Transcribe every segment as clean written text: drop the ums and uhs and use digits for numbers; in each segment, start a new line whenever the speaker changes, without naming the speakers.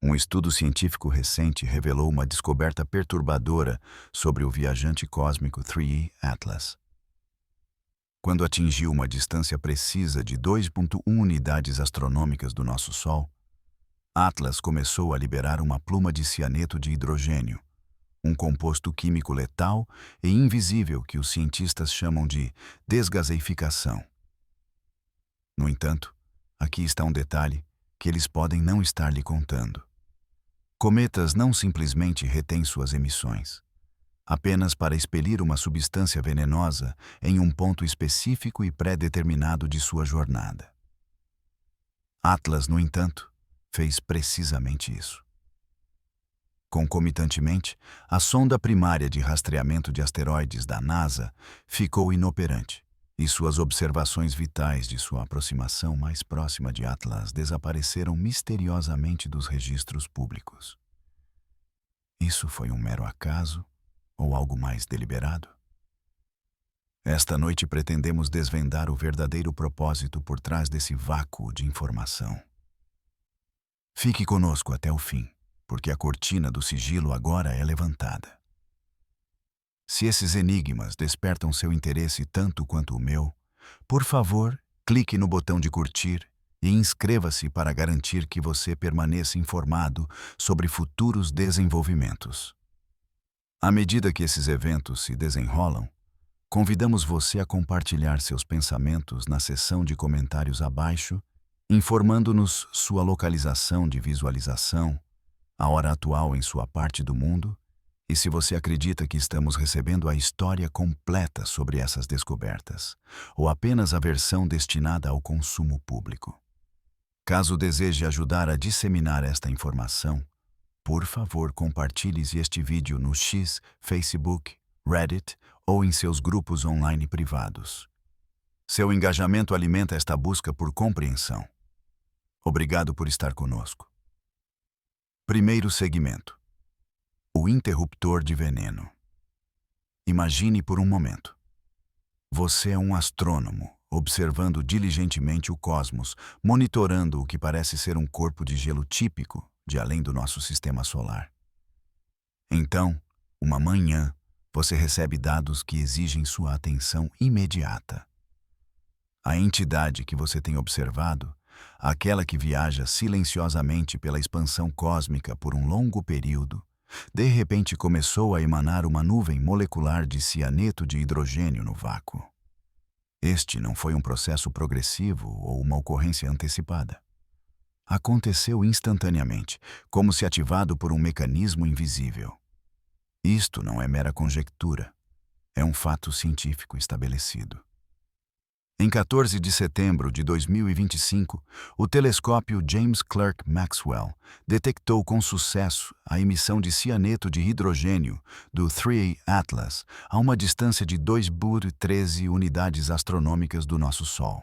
Um estudo científico recente revelou uma descoberta perturbadora sobre o viajante cósmico 3E Atlas. Quando atingiu uma distância precisa de 2,1 unidades astronômicas do nosso Sol, Atlas começou a liberar uma pluma de cianeto de hidrogênio, um composto químico letal e invisível que os cientistas chamam de desgaseificação. No entanto, aqui está um detalhe que eles podem não estar lhe contando. Cometas não simplesmente retêm suas emissões, apenas para expelir uma substância venenosa em um ponto específico e pré-determinado de sua jornada. Atlas, no entanto, fez precisamente isso. Concomitantemente, a sonda primária de rastreamento de asteroides da NASA ficou inoperante, e suas observações vitais de sua aproximação mais próxima de Atlas desapareceram misteriosamente dos registros públicos. Isso foi um mero acaso ou algo mais deliberado? Esta noite pretendemos desvendar o verdadeiro propósito por trás desse vácuo de informação. Fique conosco até o fim, porque a cortina do sigilo agora é levantada. Se esses enigmas despertam seu interesse tanto quanto o meu, por favor, clique no botão de curtir e inscreva-se para garantir que você permaneça informado sobre futuros desenvolvimentos. À medida que esses eventos se desenrolam, convidamos você a compartilhar seus pensamentos na seção de comentários abaixo, informando-nos sua localização de visualização, a hora atual em sua parte do mundo, e se você acredita que estamos recebendo a história completa sobre essas descobertas, ou apenas a versão destinada ao consumo público. Caso deseje ajudar a disseminar esta informação, por favor compartilhe este vídeo no X, Facebook, Reddit ou em seus grupos online privados. Seu engajamento alimenta esta busca por compreensão. Obrigado por estar conosco. Primeiro segmento: o interruptor de veneno. Imagine por um momento. Você é um astrônomo, observando diligentemente o cosmos, monitorando o que parece ser um corpo de gelo típico de além do nosso sistema solar. Então, uma manhã, você recebe dados que exigem sua atenção imediata. A entidade que você tem observado, aquela que viaja silenciosamente pela expansão cósmica por um longo período, de repente começou a emanar uma nuvem molecular de cianeto de hidrogênio no vácuo. Este não foi um processo progressivo ou uma ocorrência antecipada. Aconteceu instantaneamente, como se ativado por um mecanismo invisível. Isto não é mera conjectura, é um fato científico estabelecido. Em 14 de setembro de 2025, o telescópio James Clerk Maxwell detectou com sucesso a emissão de cianeto de hidrogênio do 3A Atlas a uma distância de 2,13 unidades astronômicas do nosso Sol.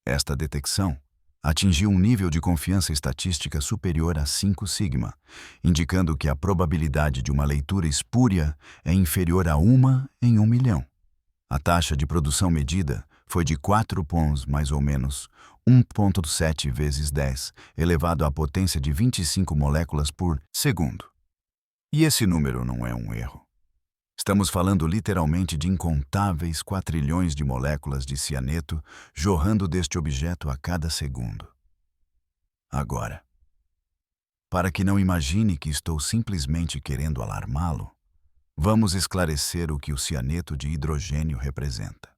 Esta detecção atingiu um nível de confiança estatística superior a 5 sigma, indicando que a probabilidade de uma leitura espúria é inferior a 1 em 1 milhão. A taxa de produção medida foi de 4 pons, mais ou menos 1,7 vezes 10, elevado à potência de 25 moléculas por segundo. E esse número não é um erro. Estamos falando literalmente de incontáveis quatrilhões de moléculas de cianeto jorrando deste objeto a cada segundo. Agora, para que não imagine que estou simplesmente querendo alarmá-lo, vamos esclarecer o que o cianeto de hidrogênio representa.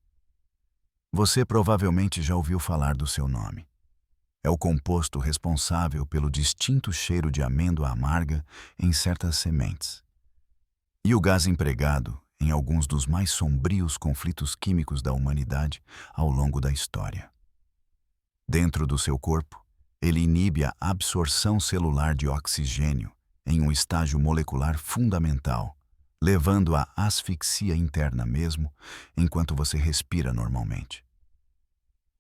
Você provavelmente já ouviu falar do seu nome. É o composto responsável pelo distinto cheiro de amêndoa amarga em certas sementes. E o gás empregado em alguns dos mais sombrios conflitos químicos da humanidade ao longo da história. Dentro do seu corpo, ele inibe a absorção celular de oxigênio em um estágio molecular fundamental, levando à asfixia interna mesmo enquanto você respira normalmente.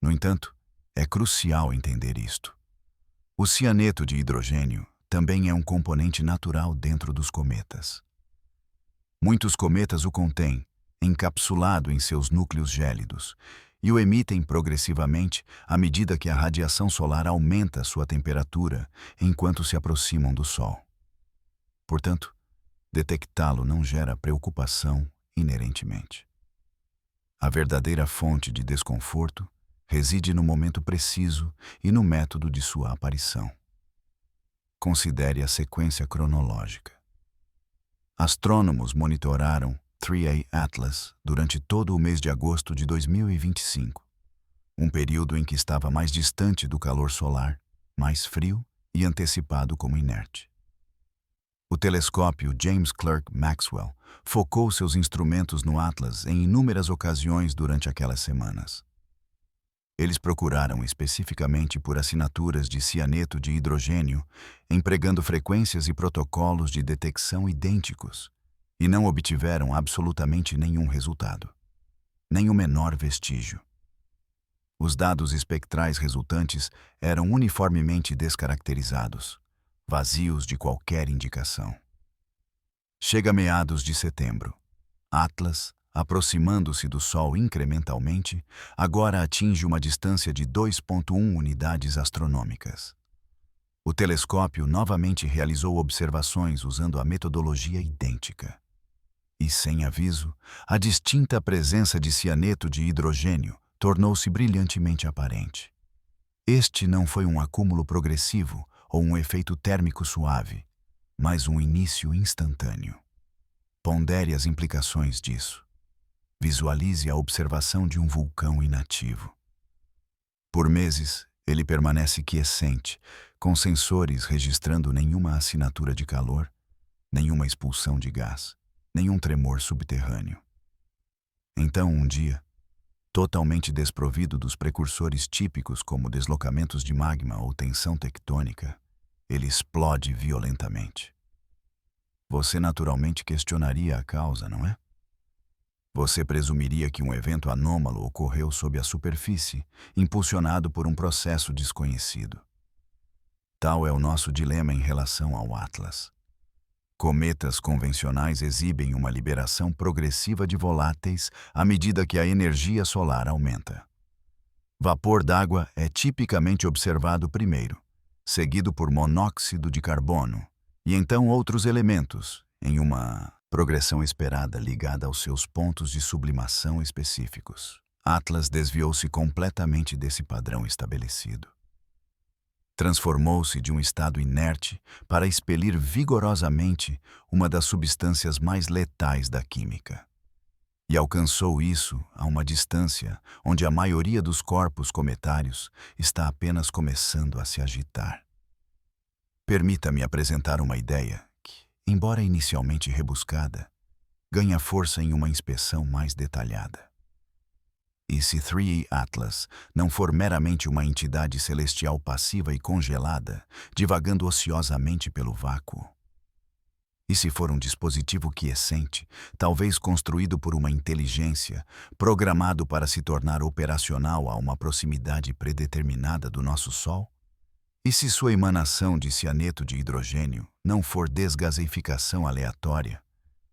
No entanto, é crucial entender isto. O cianeto de hidrogênio também é um componente natural dentro dos cometas. Muitos cometas o contêm, encapsulado em seus núcleos gélidos, e o emitem progressivamente à medida que a radiação solar aumenta sua temperatura enquanto se aproximam do Sol. Portanto, detectá-lo não gera preocupação inerentemente. A verdadeira fonte de desconforto reside no momento preciso e no método de sua aparição. Considere a sequência cronológica. Astrônomos monitoraram 3A Atlas durante todo o mês de agosto de 2025, um período em que estava mais distante do calor solar, mais frio e antecipado como inerte. O telescópio James Clerk Maxwell focou seus instrumentos no Atlas em inúmeras ocasiões durante aquelas semanas. Eles procuraram especificamente por assinaturas de cianeto de hidrogênio, empregando frequências e protocolos de detecção idênticos, e não obtiveram absolutamente nenhum resultado, nem o menor vestígio. Os dados espectrais resultantes eram uniformemente descaracterizados, vazios de qualquer indicação. Chega meados de setembro. Atlas, aproximando-se do Sol incrementalmente, agora atinge uma distância de 2,1 unidades astronômicas. O telescópio novamente realizou observações usando a metodologia idêntica. E, sem aviso, a distinta presença de cianeto de hidrogênio tornou-se brilhantemente aparente. Este não foi um acúmulo progressivo ou um efeito térmico suave, mas um início instantâneo. Pondere as implicações disso. Visualize a observação de um vulcão inativo. Por meses, ele permanece quiescente, com sensores registrando nenhuma assinatura de calor, nenhuma expulsão de gás, nenhum tremor subterrâneo. Então, um dia, totalmente desprovido dos precursores típicos como deslocamentos de magma ou tensão tectônica, ele explode violentamente. Você naturalmente questionaria a causa, não é? Você presumiria que um evento anômalo ocorreu sob a superfície, impulsionado por um processo desconhecido. Tal é o nosso dilema em relação ao Atlas. Cometas convencionais exibem uma liberação progressiva de voláteis à medida que a energia solar aumenta. Vapor d'água é tipicamente observado primeiro, seguido por monóxido de carbono, e então outros elementos, em uma progressão esperada ligada aos seus pontos de sublimação específicos. Atlas desviou-se completamente desse padrão estabelecido. Transformou-se de um estado inerte para expelir vigorosamente uma das substâncias mais letais da química. E alcançou isso a uma distância onde a maioria dos corpos cometários está apenas começando a se agitar. Permita-me apresentar uma ideia que, embora inicialmente rebuscada, ganha força em uma inspeção mais detalhada. E se 3A Atlas não for meramente uma entidade celestial passiva e congelada, divagando ociosamente pelo vácuo? E se for um dispositivo quiescente, talvez construído por uma inteligência, programado para se tornar operacional a uma proximidade predeterminada do nosso Sol? E se sua emanação de cianeto de hidrogênio não for desgaseificação aleatória,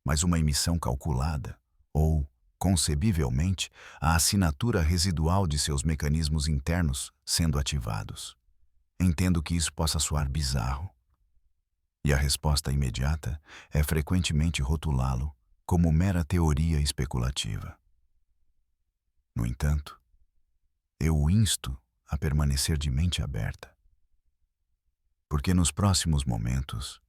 mas uma emissão calculada, ou, concebivelmente, a assinatura residual de seus mecanismos internos sendo ativados? Entendo que isso possa soar bizarro. E a resposta imediata é frequentemente rotulá-lo como mera teoria especulativa. No entanto, eu o insto a permanecer de mente aberta, porque nos próximos momentos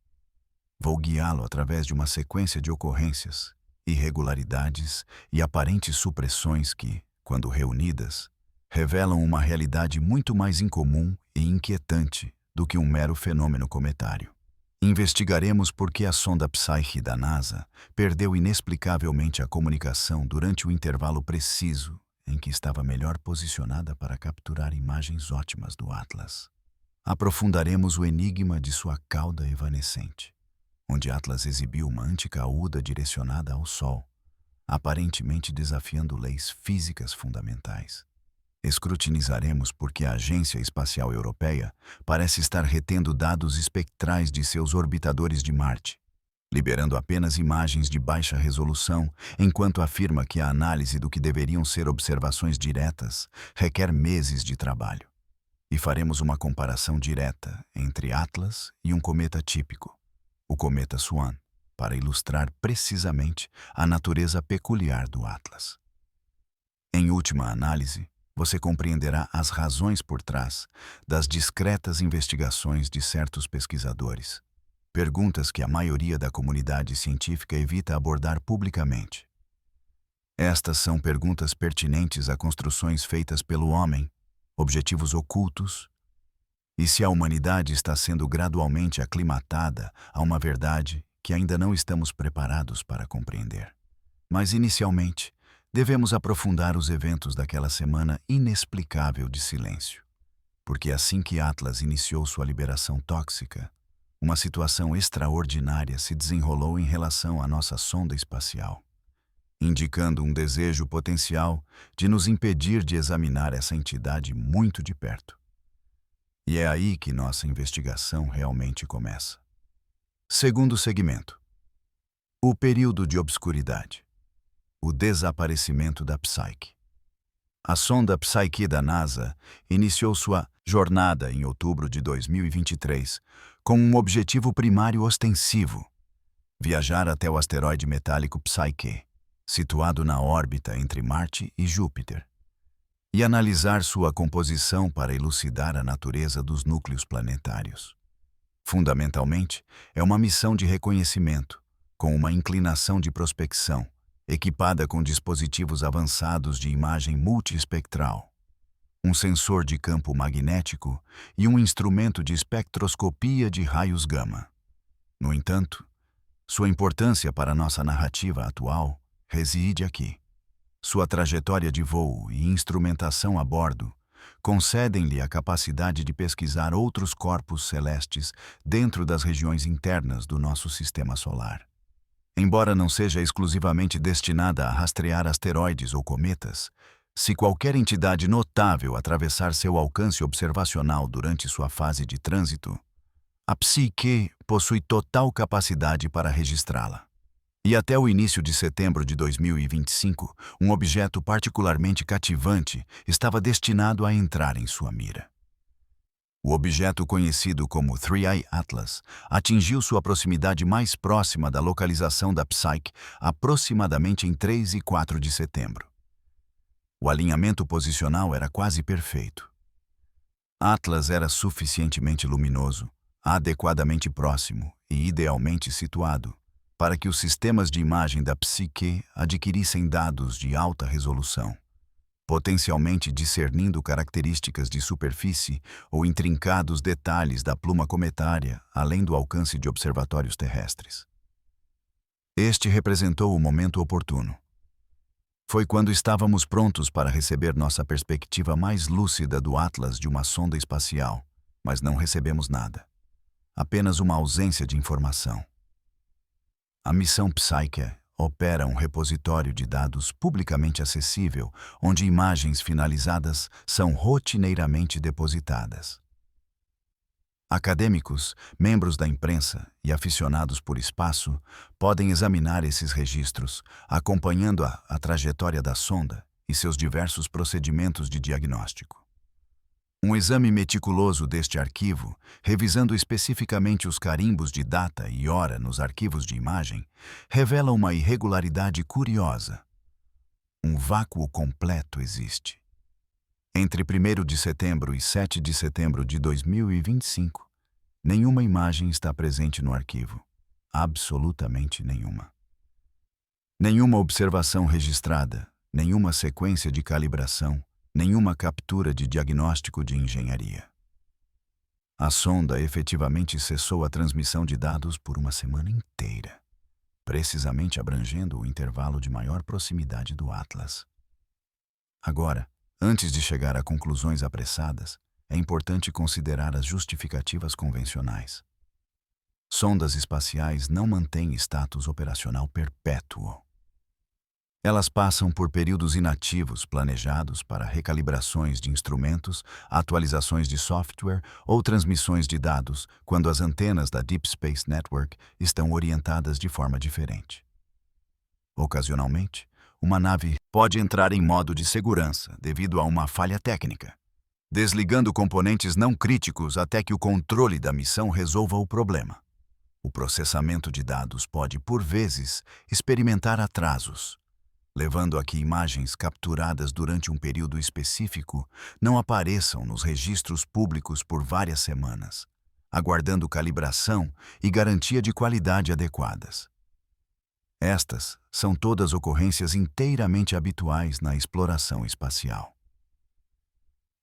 vou guiá-lo através de uma sequência de ocorrências, irregularidades e aparentes supressões que, quando reunidas, revelam uma realidade muito mais incomum e inquietante do que um mero fenômeno cometário. Investigaremos por que a sonda Psyche da NASA perdeu inexplicavelmente a comunicação durante o intervalo preciso em que estava melhor posicionada para capturar imagens ótimas do Atlas. Aprofundaremos o enigma de sua cauda evanescente, onde Atlas exibiu uma anticauda direcionada ao Sol, aparentemente desafiando leis físicas fundamentais. Escrutinizaremos porque a Agência Espacial Europeia parece estar retendo dados espectrais de seus orbitadores de Marte, liberando apenas imagens de baixa resolução, enquanto afirma que a análise do que deveriam ser observações diretas requer meses de trabalho. E faremos uma comparação direta entre Atlas e um cometa típico, o cometa Swan, para ilustrar precisamente a natureza peculiar do Atlas. Em última análise, você compreenderá as razões por trás das discretas investigações de certos pesquisadores, perguntas que a maioria da comunidade científica evita abordar publicamente. Estas são perguntas pertinentes a construções feitas pelo homem, objetivos ocultos, e se a humanidade está sendo gradualmente aclimatada a uma verdade que ainda não estamos preparados para compreender. Mas, inicialmente, devemos aprofundar os eventos daquela semana inexplicável de silêncio. Porque assim que Atlas iniciou sua liberação tóxica, uma situação extraordinária se desenrolou em relação à nossa sonda espacial, indicando um desejo potencial de nos impedir de examinar essa entidade muito de perto. E é aí que nossa investigação realmente começa. Segundo segmento: o período de obscuridade. O desaparecimento da Psyche. A sonda Psyche da NASA iniciou sua jornada em outubro de 2023 com um objetivo primário ostensivo: viajar até o asteroide metálico Psyche, situado na órbita entre Marte e Júpiter, e analisar sua composição para elucidar a natureza dos núcleos planetários. Fundamentalmente, é uma missão de reconhecimento, com uma inclinação de prospecção, equipada com dispositivos avançados de imagem multiespectral, um sensor de campo magnético e um instrumento de espectroscopia de raios gama. No entanto, sua importância para nossa narrativa atual reside aqui. Sua trajetória de voo e instrumentação a bordo concedem-lhe a capacidade de pesquisar outros corpos celestes dentro das regiões internas do nosso sistema solar. Embora não seja exclusivamente destinada a rastrear asteroides ou cometas, se qualquer entidade notável atravessar seu alcance observacional durante sua fase de trânsito, a Psyche possui total capacidade para registrá-la. E até o início de setembro de 2025, um objeto particularmente cativante estava destinado a entrar em sua mira. O objeto conhecido como Three Eye Atlas atingiu sua proximidade mais próxima da localização da Psyche aproximadamente em 3 e 4 de setembro. O alinhamento posicional era quase perfeito. Atlas era suficientemente luminoso, adequadamente próximo e idealmente situado para que os sistemas de imagem da Psyche adquirissem dados de alta resolução, potencialmente discernindo características de superfície ou intrincados detalhes da pluma cometária, além do alcance de observatórios terrestres. Este representou o momento oportuno. Foi quando estávamos prontos para receber nossa perspectiva mais lúcida do Atlas de uma sonda espacial, mas não recebemos nada. Apenas uma ausência de informação. A missão Psyche opera um repositório de dados publicamente acessível, onde imagens finalizadas são rotineiramente depositadas. Acadêmicos, membros da imprensa e aficionados por espaço podem examinar esses registros, acompanhando a trajetória da sonda e seus diversos procedimentos de diagnóstico. Um exame meticuloso deste arquivo, revisando especificamente os carimbos de data e hora nos arquivos de imagem, revela uma irregularidade curiosa. Um vácuo completo existe. Entre 1º de setembro e 7 de setembro de 2025, nenhuma imagem está presente no arquivo. Absolutamente nenhuma. Nenhuma observação registrada, nenhuma sequência de calibração, nenhuma captura de diagnóstico de engenharia. A sonda efetivamente cessou a transmissão de dados por uma semana inteira, precisamente abrangendo o intervalo de maior proximidade do Atlas. Agora, antes de chegar a conclusões apressadas, é importante considerar as justificativas convencionais. Sondas espaciais não mantêm status operacional perpétuo. Elas passam por períodos inativos planejados para recalibrações de instrumentos, atualizações de software ou transmissões de dados quando as antenas da Deep Space Network estão orientadas de forma diferente. Ocasionalmente, uma nave pode entrar em modo de segurança devido a uma falha técnica, desligando componentes não críticos até que o controle da missão resolva o problema. O processamento de dados pode, por vezes, experimentar atrasos, levando a que imagens capturadas durante um período específico não apareçam nos registros públicos por várias semanas, aguardando calibração e garantia de qualidade adequadas. Estas são todas ocorrências inteiramente habituais na exploração espacial.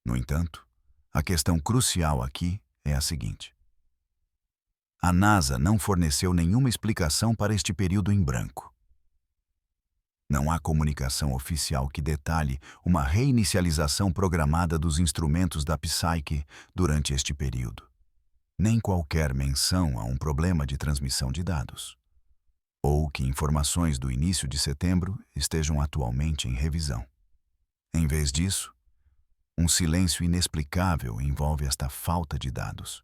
No entanto, a questão crucial aqui é a seguinte: a NASA não forneceu nenhuma explicação para este período em branco. Não há comunicação oficial que detalhe uma reinicialização programada dos instrumentos da Psyche durante este período, nem qualquer menção a um problema de transmissão de dados, ou que informações do início de setembro estejam atualmente em revisão. Em vez disso, um silêncio inexplicável envolve esta falta de dados.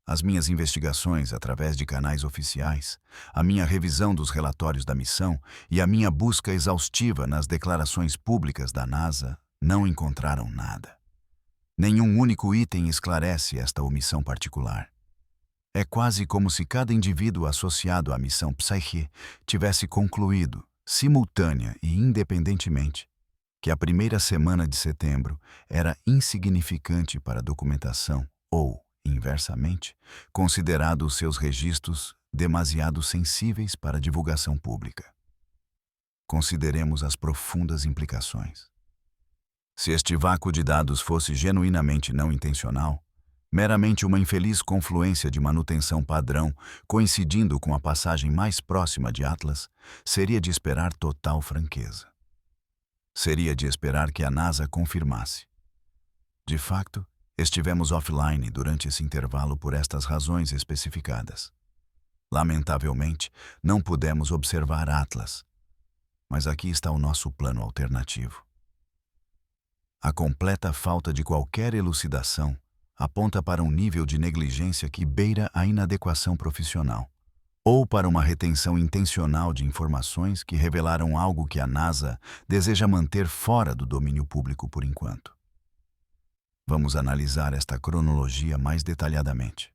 As minhas investigações através de canais oficiais, a minha revisão dos relatórios da missão e a minha busca exaustiva nas declarações públicas da NASA não encontraram nada. Nenhum único item esclarece esta omissão particular. É quase como se cada indivíduo associado à missão Psyche tivesse concluído, simultânea e independentemente, que a primeira semana de setembro era insignificante para a documentação ou, inversamente, considerado os seus registros demasiado sensíveis para divulgação pública. Consideremos as profundas implicações. Se este vácuo de dados fosse genuinamente não intencional, meramente uma infeliz confluência de manutenção padrão coincidindo com a passagem mais próxima de Atlas, seria de esperar total franqueza. Seria de esperar que a NASA confirmasse. De facto, estivemos offline durante esse intervalo por estas razões especificadas. Lamentavelmente, não pudemos observar Atlas. Mas aqui está o nosso plano alternativo. A completa falta de qualquer elucidação aponta para um nível de negligência que beira a inadequação profissional, ou para uma retenção intencional de informações que revelaram algo que a NASA deseja manter fora do domínio público por enquanto. Vamos analisar esta cronologia mais detalhadamente.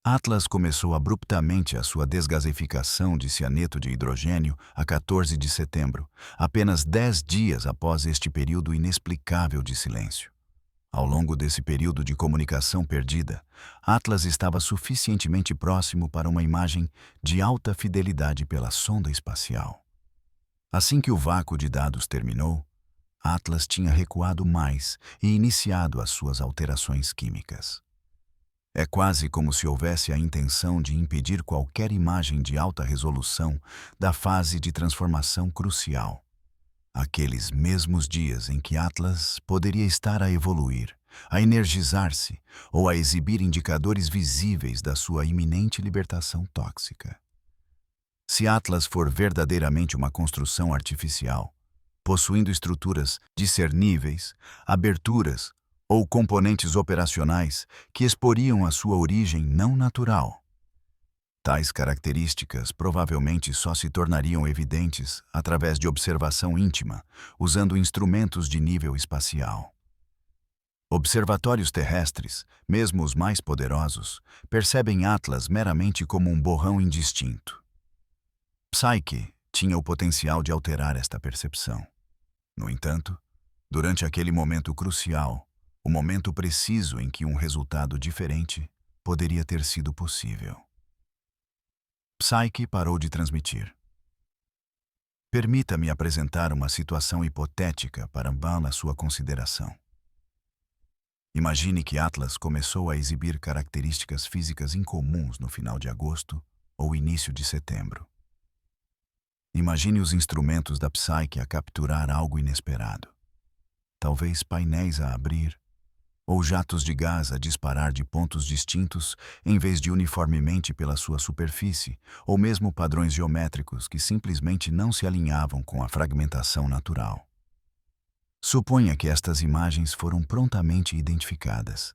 Atlas começou abruptamente a sua desgasificação de cianeto de hidrogênio a 14 de setembro, apenas 10 dias após este período inexplicável de silêncio. Ao longo desse período de comunicação perdida, Atlas estava suficientemente próximo para uma imagem de alta fidelidade pela sonda espacial. Assim que o vácuo de dados terminou, Atlas tinha recuado mais e iniciado as suas alterações químicas. É quase como se houvesse a intenção de impedir qualquer imagem de alta resolução da fase de transformação crucial. Aqueles mesmos dias em que Atlas poderia estar a evoluir, a energizar-se ou a exibir indicadores visíveis da sua iminente libertação tóxica. Se Atlas for verdadeiramente uma construção artificial, possuindo estruturas discerníveis, aberturas ou componentes operacionais que exporiam a sua origem não natural, tais características provavelmente só se tornariam evidentes através de observação íntima, usando instrumentos de nível espacial. Observatórios terrestres, mesmo os mais poderosos, percebem Atlas meramente como um borrão indistinto. Psyche tinha o potencial de alterar esta percepção. No entanto, durante aquele momento crucial, o momento preciso em que um resultado diferente poderia ter sido possível, Psyche parou de transmitir. Permita-me apresentar uma situação hipotética para ambas a sua consideração. Imagine que Atlas começou a exibir características físicas incomuns no final de agosto ou início de setembro. Imagine os instrumentos da Psyche a capturar algo inesperado. Talvez painéis a abrir, ou jatos de gás a disparar de pontos distintos em vez de uniformemente pela sua superfície, ou mesmo padrões geométricos que simplesmente não se alinhavam com a fragmentação natural. Suponha que estas imagens foram prontamente identificadas,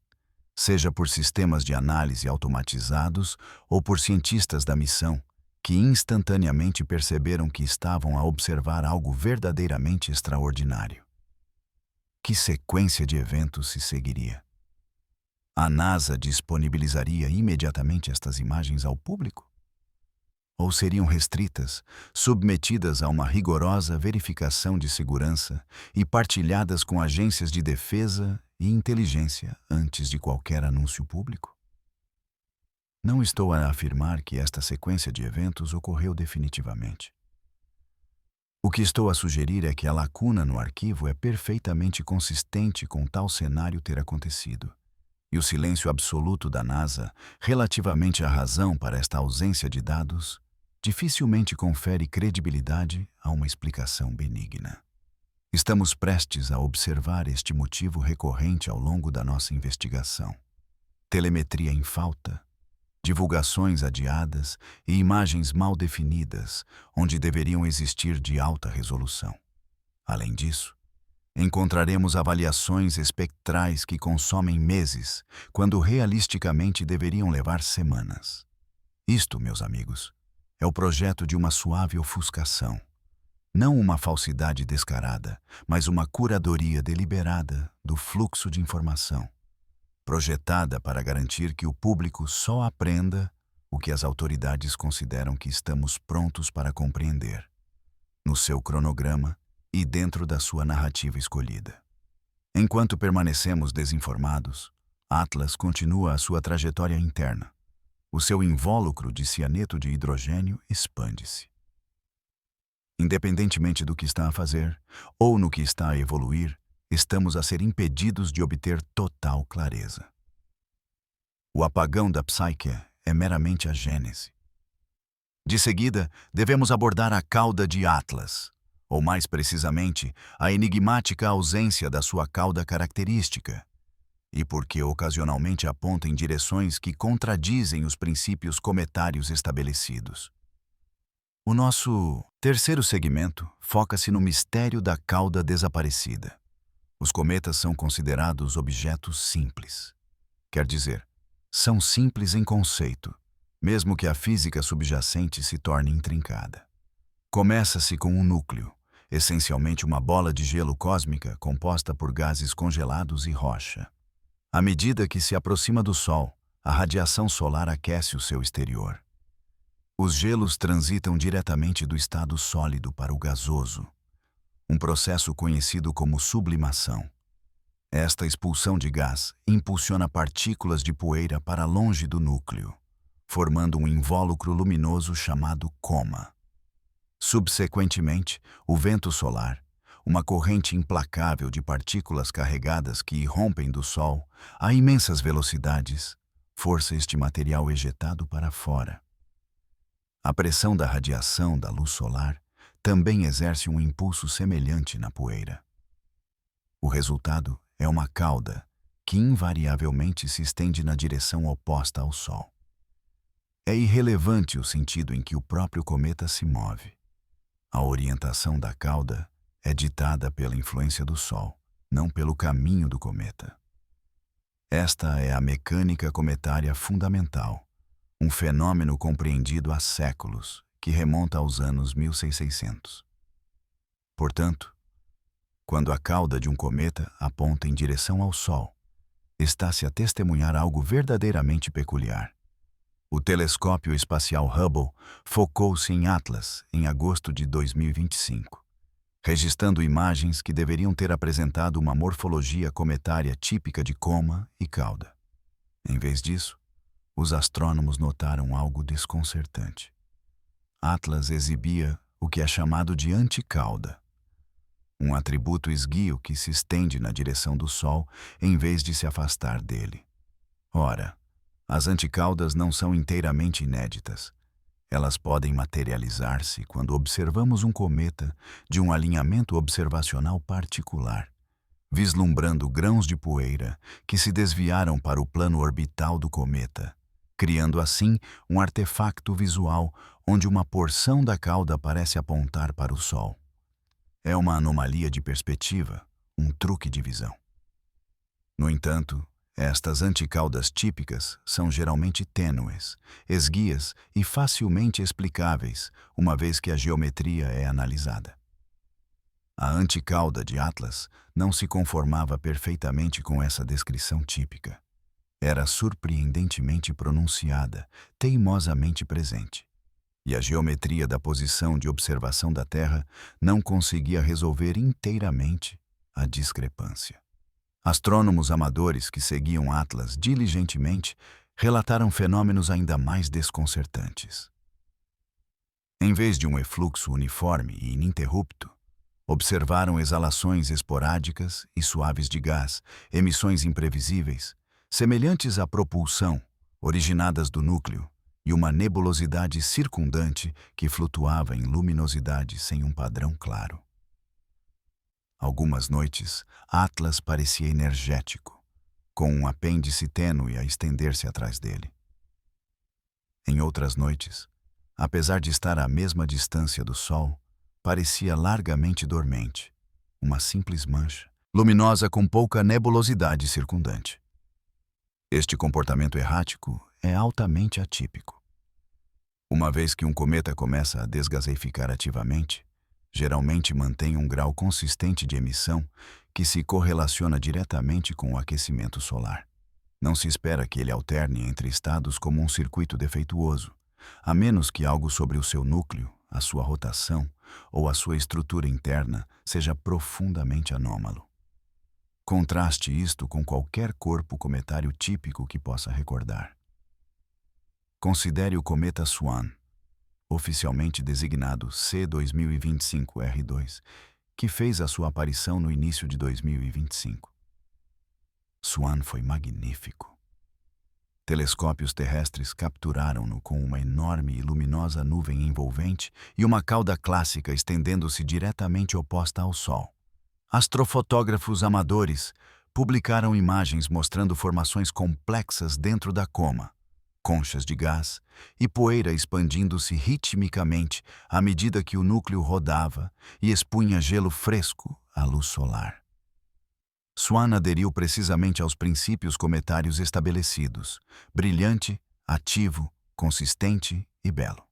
seja por sistemas de análise automatizados ou por cientistas da missão, que instantaneamente perceberam que estavam a observar algo verdadeiramente extraordinário. Que sequência de eventos se seguiria? A NASA disponibilizaria imediatamente estas imagens ao público? Ou seriam restritas, submetidas a uma rigorosa verificação de segurança e partilhadas com agências de defesa e inteligência antes de qualquer anúncio público? Não estou a afirmar que esta sequência de eventos ocorreu definitivamente. O que estou a sugerir é que a lacuna no arquivo é perfeitamente consistente com tal cenário ter acontecido, e o silêncio absoluto da NASA relativamente à razão para esta ausência de dados dificilmente confere credibilidade a uma explicação benigna. Estamos prestes a observar este motivo recorrente ao longo da nossa investigação. Telemetria em falta, divulgações adiadas e imagens mal definidas, onde deveriam existir de alta resolução. Além disso, encontraremos avaliações espectrais que consomem meses, quando realisticamente deveriam levar semanas. Isto, meus amigos, é o projeto de uma suave ofuscação. Não uma falsidade descarada, mas uma curadoria deliberada do fluxo de informação, projetada para garantir que o público só aprenda o que as autoridades consideram que estamos prontos para compreender, no seu cronograma e dentro da sua narrativa escolhida. Enquanto permanecemos desinformados, Atlas continua a sua trajetória interna. O seu invólucro de cianeto de hidrogênio expande-se. Independentemente do que está a fazer, ou no que está a evoluir, estamos a ser impedidos de obter total clareza. O apagão da psique é meramente a gênese. De seguida, devemos abordar a cauda de Atlas, ou mais precisamente, a enigmática ausência da sua cauda característica, e porque ocasionalmente aponta em direções que contradizem os princípios cometários estabelecidos. O nosso terceiro segmento foca-se no mistério da cauda desaparecida. Os cometas são considerados objetos simples. Quer dizer, são simples em conceito, mesmo que a física subjacente se torne intrincada. Começa-se com um núcleo, essencialmente uma bola de gelo cósmica composta por gases congelados e rocha. À medida que se aproxima do Sol, a radiação solar aquece o seu exterior. Os gelos transitam diretamente do estado sólido para o gasoso, um processo conhecido como sublimação. Esta expulsão de gás impulsiona partículas de poeira para longe do núcleo, formando um invólucro luminoso chamado coma. Subsequentemente, o vento solar, uma corrente implacável de partículas carregadas que irrompem do Sol a imensas velocidades, força este material ejetado para fora. A pressão da radiação da luz solar também exerce um impulso semelhante na poeira. O resultado é uma cauda que invariavelmente se estende na direção oposta ao Sol. É irrelevante o sentido em que o próprio cometa se move. A orientação da cauda é ditada pela influência do Sol, não pelo caminho do cometa. Esta é a mecânica cometária fundamental, um fenômeno compreendido há séculos, que remonta aos anos 1600. Portanto, quando a cauda de um cometa aponta em direção ao Sol, está-se a testemunhar algo verdadeiramente peculiar. O telescópio espacial Hubble focou-se em Atlas em agosto de 2025, registrando imagens que deveriam ter apresentado uma morfologia cometária típica de coma e cauda. Em vez disso, os astrônomos notaram algo desconcertante. Atlas exibia o que é chamado de anticauda, um atributo esguio que se estende na direção do Sol em vez de se afastar dele. Ora, as anticaudas não são inteiramente inéditas. Elas podem materializar-se quando observamos um cometa de um alinhamento observacional particular, vislumbrando grãos de poeira que se desviaram para o plano orbital do cometa, criando assim um artefacto visual onde uma porção da cauda parece apontar para o Sol. É uma anomalia de perspectiva, um truque de visão. No entanto, estas anticaudas típicas são geralmente tênues, esguias e facilmente explicáveis, uma vez que a geometria é analisada. A anticauda de Atlas não se conformava perfeitamente com essa descrição típica. Era surpreendentemente pronunciada, teimosamente presente. E a geometria da posição de observação da Terra não conseguia resolver inteiramente a discrepância. Astrônomos amadores que seguiam Atlas diligentemente relataram fenômenos ainda mais desconcertantes. Em vez de um efluxo uniforme e ininterrupto, observaram exalações esporádicas e suaves de gás, emissões imprevisíveis, semelhantes à propulsão, originadas do núcleo, e uma nebulosidade circundante que flutuava em luminosidade sem um padrão claro. Algumas noites, Atlas parecia energético, com um apêndice tênue a estender-se atrás dele. Em outras noites, apesar de estar à mesma distância do Sol, parecia largamente dormente, uma simples mancha, luminosa com pouca nebulosidade circundante. Este comportamento errático é altamente atípico. Uma vez que um cometa começa a desgaseificar ativamente, geralmente mantém um grau consistente de emissão que se correlaciona diretamente com o aquecimento solar. Não se espera que ele alterne entre estados como um circuito defeituoso, a menos que algo sobre o seu núcleo, a sua rotação ou a sua estrutura interna seja profundamente anômalo. Contraste isto com qualquer corpo cometário típico que possa recordar. Considere o cometa Swan, oficialmente designado C2025R2, que fez a sua aparição no início de 2025. Swan foi magnífico. Telescópios terrestres capturaram-no com uma enorme e luminosa nuvem envolvente e uma cauda clássica estendendo-se diretamente oposta ao Sol. Astrofotógrafos amadores publicaram imagens mostrando formações complexas dentro da coma, conchas de gás e poeira expandindo-se ritmicamente à medida que o núcleo rodava e expunha gelo fresco à luz solar. Swan aderiu precisamente aos princípios cometários estabelecidos: brilhante, ativo, consistente e belo.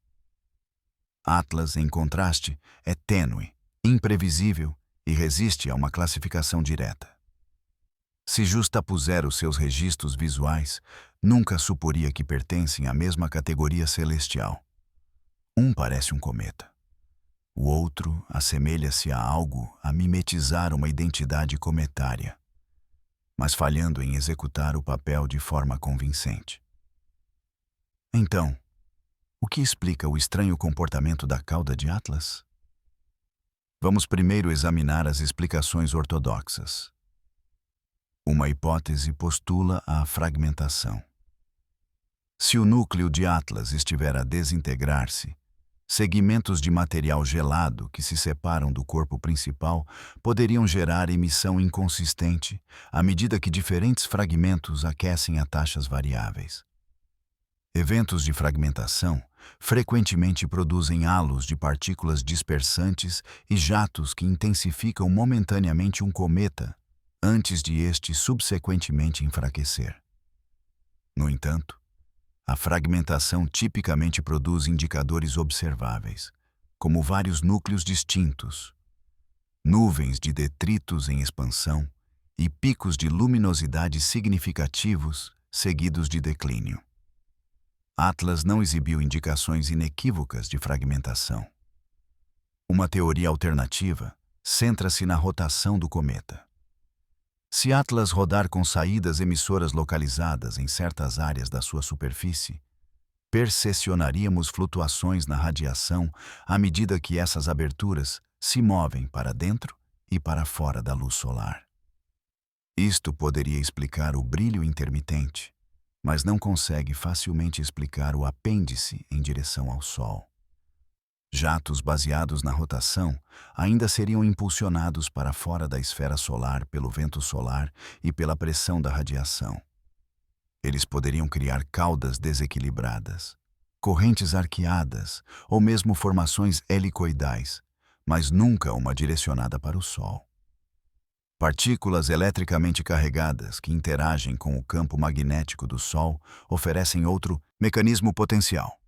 Atlas, em contraste, é tênue, imprevisível e resiste a uma classificação direta. Se justapuser os seus registros visuais, nunca suporia que pertencem à mesma categoria celestial. Um parece um cometa. O outro assemelha-se a algo a mimetizar uma identidade cometária, mas falhando em executar o papel de forma convincente. Então, o que explica o estranho comportamento da cauda de Atlas? Vamos primeiro examinar as explicações ortodoxas. Uma hipótese postula a fragmentação. Se o núcleo de Atlas estiver a desintegrar-se, segmentos de material gelado que se separam do corpo principal poderiam gerar emissão inconsistente à medida que diferentes fragmentos aquecem a taxas variáveis. Eventos de fragmentação frequentemente produzem halos de partículas dispersantes e jatos que intensificam momentaneamente um cometa, antes de este subsequentemente enfraquecer. No entanto, a fragmentação tipicamente produz indicadores observáveis, como vários núcleos distintos, nuvens de detritos em expansão e picos de luminosidade significativos seguidos de declínio. Atlas não exibiu indicações inequívocas de fragmentação. Uma teoria alternativa centra-se na rotação do cometa. Se Atlas rodar com saídas emissoras localizadas em certas áreas da sua superfície, percepcionaríamos flutuações na radiação à medida que essas aberturas se movem para dentro e para fora da luz solar. Isto poderia explicar o brilho intermitente, mas não consegue facilmente explicar o apêndice em direção ao Sol. Jatos baseados na rotação ainda seriam impulsionados para fora da esfera solar pelo vento solar e pela pressão da radiação. Eles poderiam criar caudas desequilibradas, correntes arqueadas ou mesmo formações helicoidais, mas nunca uma direcionada para o Sol. Partículas eletricamente carregadas que interagem com o campo magnético do Sol oferecem outro mecanismo potencial.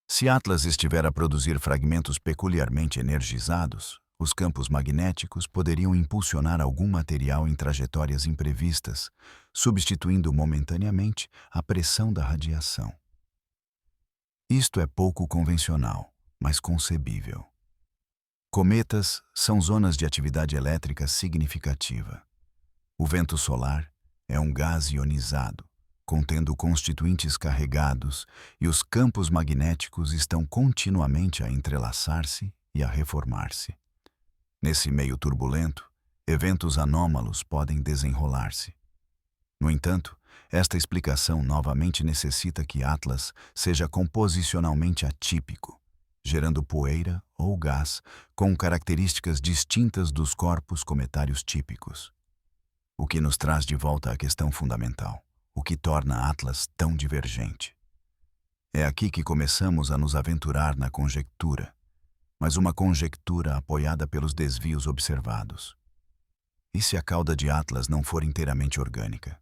Se Atlas estiver a produzir fragmentos peculiarmente energizados, os campos magnéticos poderiam impulsionar algum material em trajetórias imprevistas, substituindo momentaneamente a pressão da radiação. Isto é pouco convencional, mas concebível. Cometas são zonas de atividade elétrica significativa. O vento solar é um gás ionizado, contendo constituintes carregados, e os campos magnéticos estão continuamente a entrelaçar-se e a reformar-se. Nesse meio turbulento, eventos anômalos podem desenrolar-se. No entanto, esta explicação novamente necessita que Atlas seja composicionalmente atípico, gerando poeira ou gás com características distintas dos corpos cometários típicos. O que nos traz de volta à questão fundamental: o que torna Atlas tão divergente? É aqui que começamos a nos aventurar na conjectura, mas uma conjectura apoiada pelos desvios observados. E se a cauda de Atlas não for inteiramente orgânica?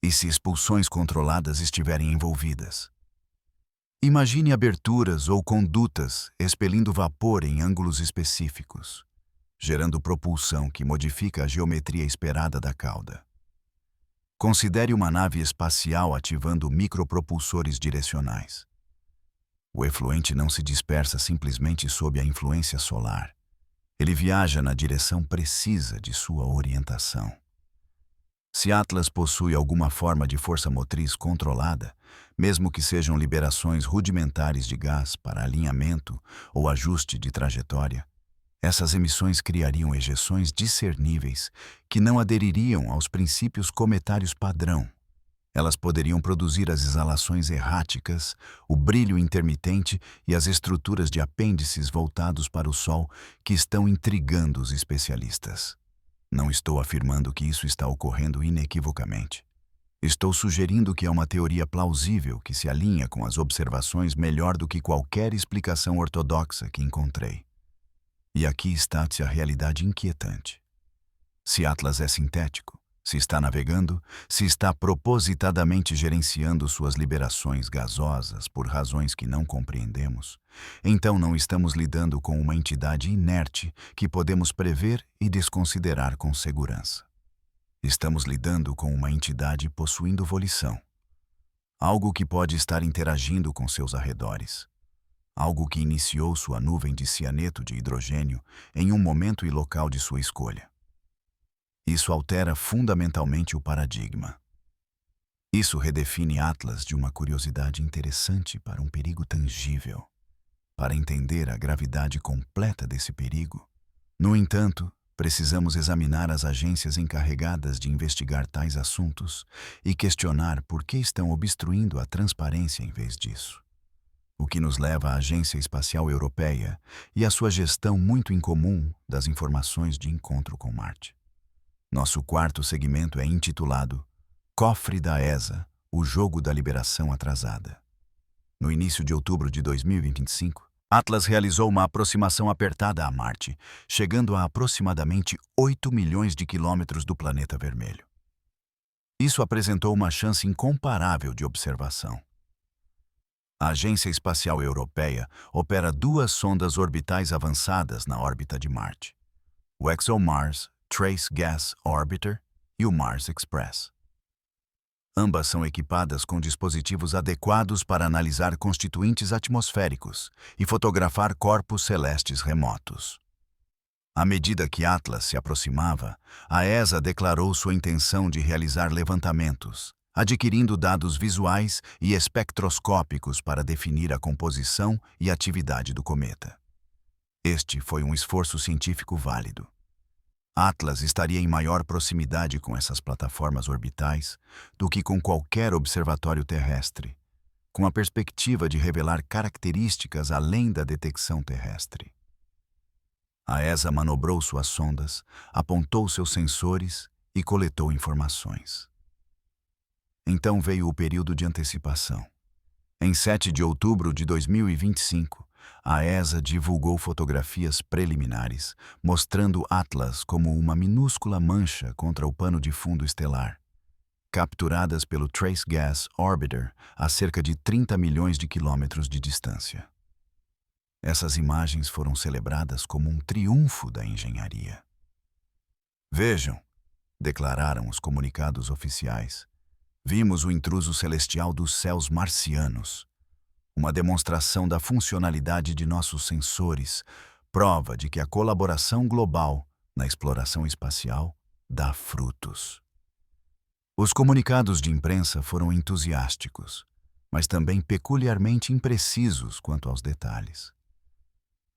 E se expulsões controladas estiverem envolvidas? Imagine aberturas ou condutas expelindo vapor em ângulos específicos, gerando propulsão que modifica a geometria esperada da cauda. Considere uma nave espacial ativando micropropulsores direcionais. O efluente não se dispersa simplesmente sob a influência solar. Ele viaja na direção precisa de sua orientação. Se Atlas possui alguma forma de força motriz controlada, mesmo que sejam liberações rudimentares de gás para alinhamento ou ajuste de trajetória, essas emissões criariam ejeções discerníveis que não adeririam aos princípios cometários padrão. Elas poderiam produzir as exalações erráticas, o brilho intermitente e as estruturas de apêndices voltados para o Sol que estão intrigando os especialistas. Não estou afirmando que isso está ocorrendo inequivocamente. Estou sugerindo que é uma teoria plausível que se alinha com as observações melhor do que qualquer explicação ortodoxa que encontrei. E aqui está-se a realidade inquietante. Se Atlas é sintético, se está navegando, se está propositadamente gerenciando suas liberações gasosas por razões que não compreendemos, então não estamos lidando com uma entidade inerte que podemos prever e desconsiderar com segurança. Estamos lidando com uma entidade possuindo volição, algo que pode estar interagindo com seus arredores, algo que iniciou sua nuvem de cianeto de hidrogênio em um momento e local de sua escolha. Isso altera fundamentalmente o paradigma. Isso redefine Atlas de uma curiosidade interessante para um perigo tangível. Para entender a gravidade completa desse perigo, no entanto, precisamos examinar as agências encarregadas de investigar tais assuntos e questionar por que estão obstruindo a transparência em vez disso. O que nos leva à Agência Espacial Europeia e à sua gestão muito incomum das informações de encontro com Marte. Nosso quarto segmento é intitulado Cofre da ESA, o jogo da liberação atrasada. No início de outubro de 2025, Atlas realizou uma aproximação apertada a Marte, chegando a aproximadamente 8 milhões de quilômetros do planeta vermelho. Isso apresentou uma chance incomparável de observação. A Agência Espacial Europeia opera duas sondas orbitais avançadas na órbita de Marte: o ExoMars Trace Gas Orbiter e o Mars Express. Ambas são equipadas com dispositivos adequados para analisar constituintes atmosféricos e fotografar corpos celestes remotos. À medida que Atlas se aproximava, a ESA declarou sua intenção de realizar levantamentos, adquirindo dados visuais e espectroscópicos para definir a composição e atividade do cometa. Este foi um esforço científico válido. Atlas estaria em maior proximidade com essas plataformas orbitais do que com qualquer observatório terrestre, com a perspectiva de revelar características além da detecção terrestre. A ESA manobrou suas sondas, apontou seus sensores e coletou informações. Então veio o período de antecipação. Em 7 de outubro de 2025, a ESA divulgou fotografias preliminares, mostrando Atlas como uma minúscula mancha contra o pano de fundo estelar, capturadas pelo Trace Gas Orbiter a cerca de 30 milhões de quilômetros de distância. Essas imagens foram celebradas como um triunfo da engenharia. Vejam, declararam os comunicados oficiais, vimos o intruso celestial dos céus marcianos, uma demonstração da funcionalidade de nossos sensores, prova de que a colaboração global na exploração espacial dá frutos. Os comunicados de imprensa foram entusiásticos, mas também peculiarmente imprecisos quanto aos detalhes.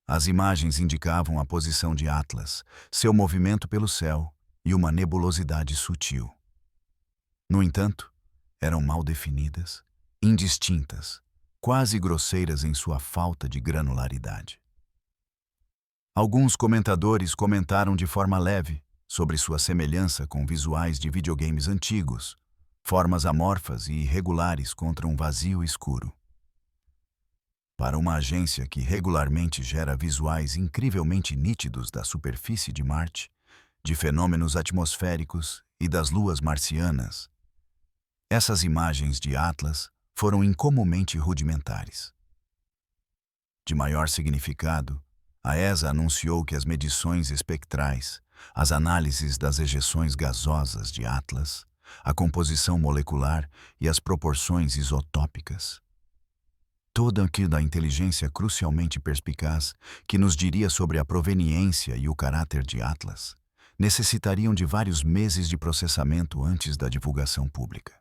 As imagens indicavam a posição de Atlas, seu movimento pelo céu e uma nebulosidade sutil. No entanto, eram mal definidas, indistintas, quase grosseiras em sua falta de granularidade. Alguns comentadores comentaram de forma leve sobre sua semelhança com visuais de videogames antigos, formas amorfas e irregulares contra um vazio escuro. Para uma agência que regularmente gera visuais incrivelmente nítidos da superfície de Marte, de fenômenos atmosféricos e das luas marcianas, essas imagens de Atlas foram incomumente rudimentares. De maior significado, a ESA anunciou que as medições espectrais, as análises das ejeções gasosas de Atlas, a composição molecular e as proporções isotópicas, toda aquilo da inteligência crucialmente perspicaz que nos diria sobre a proveniência e o caráter de Atlas, necessitariam de vários meses de processamento antes da divulgação pública.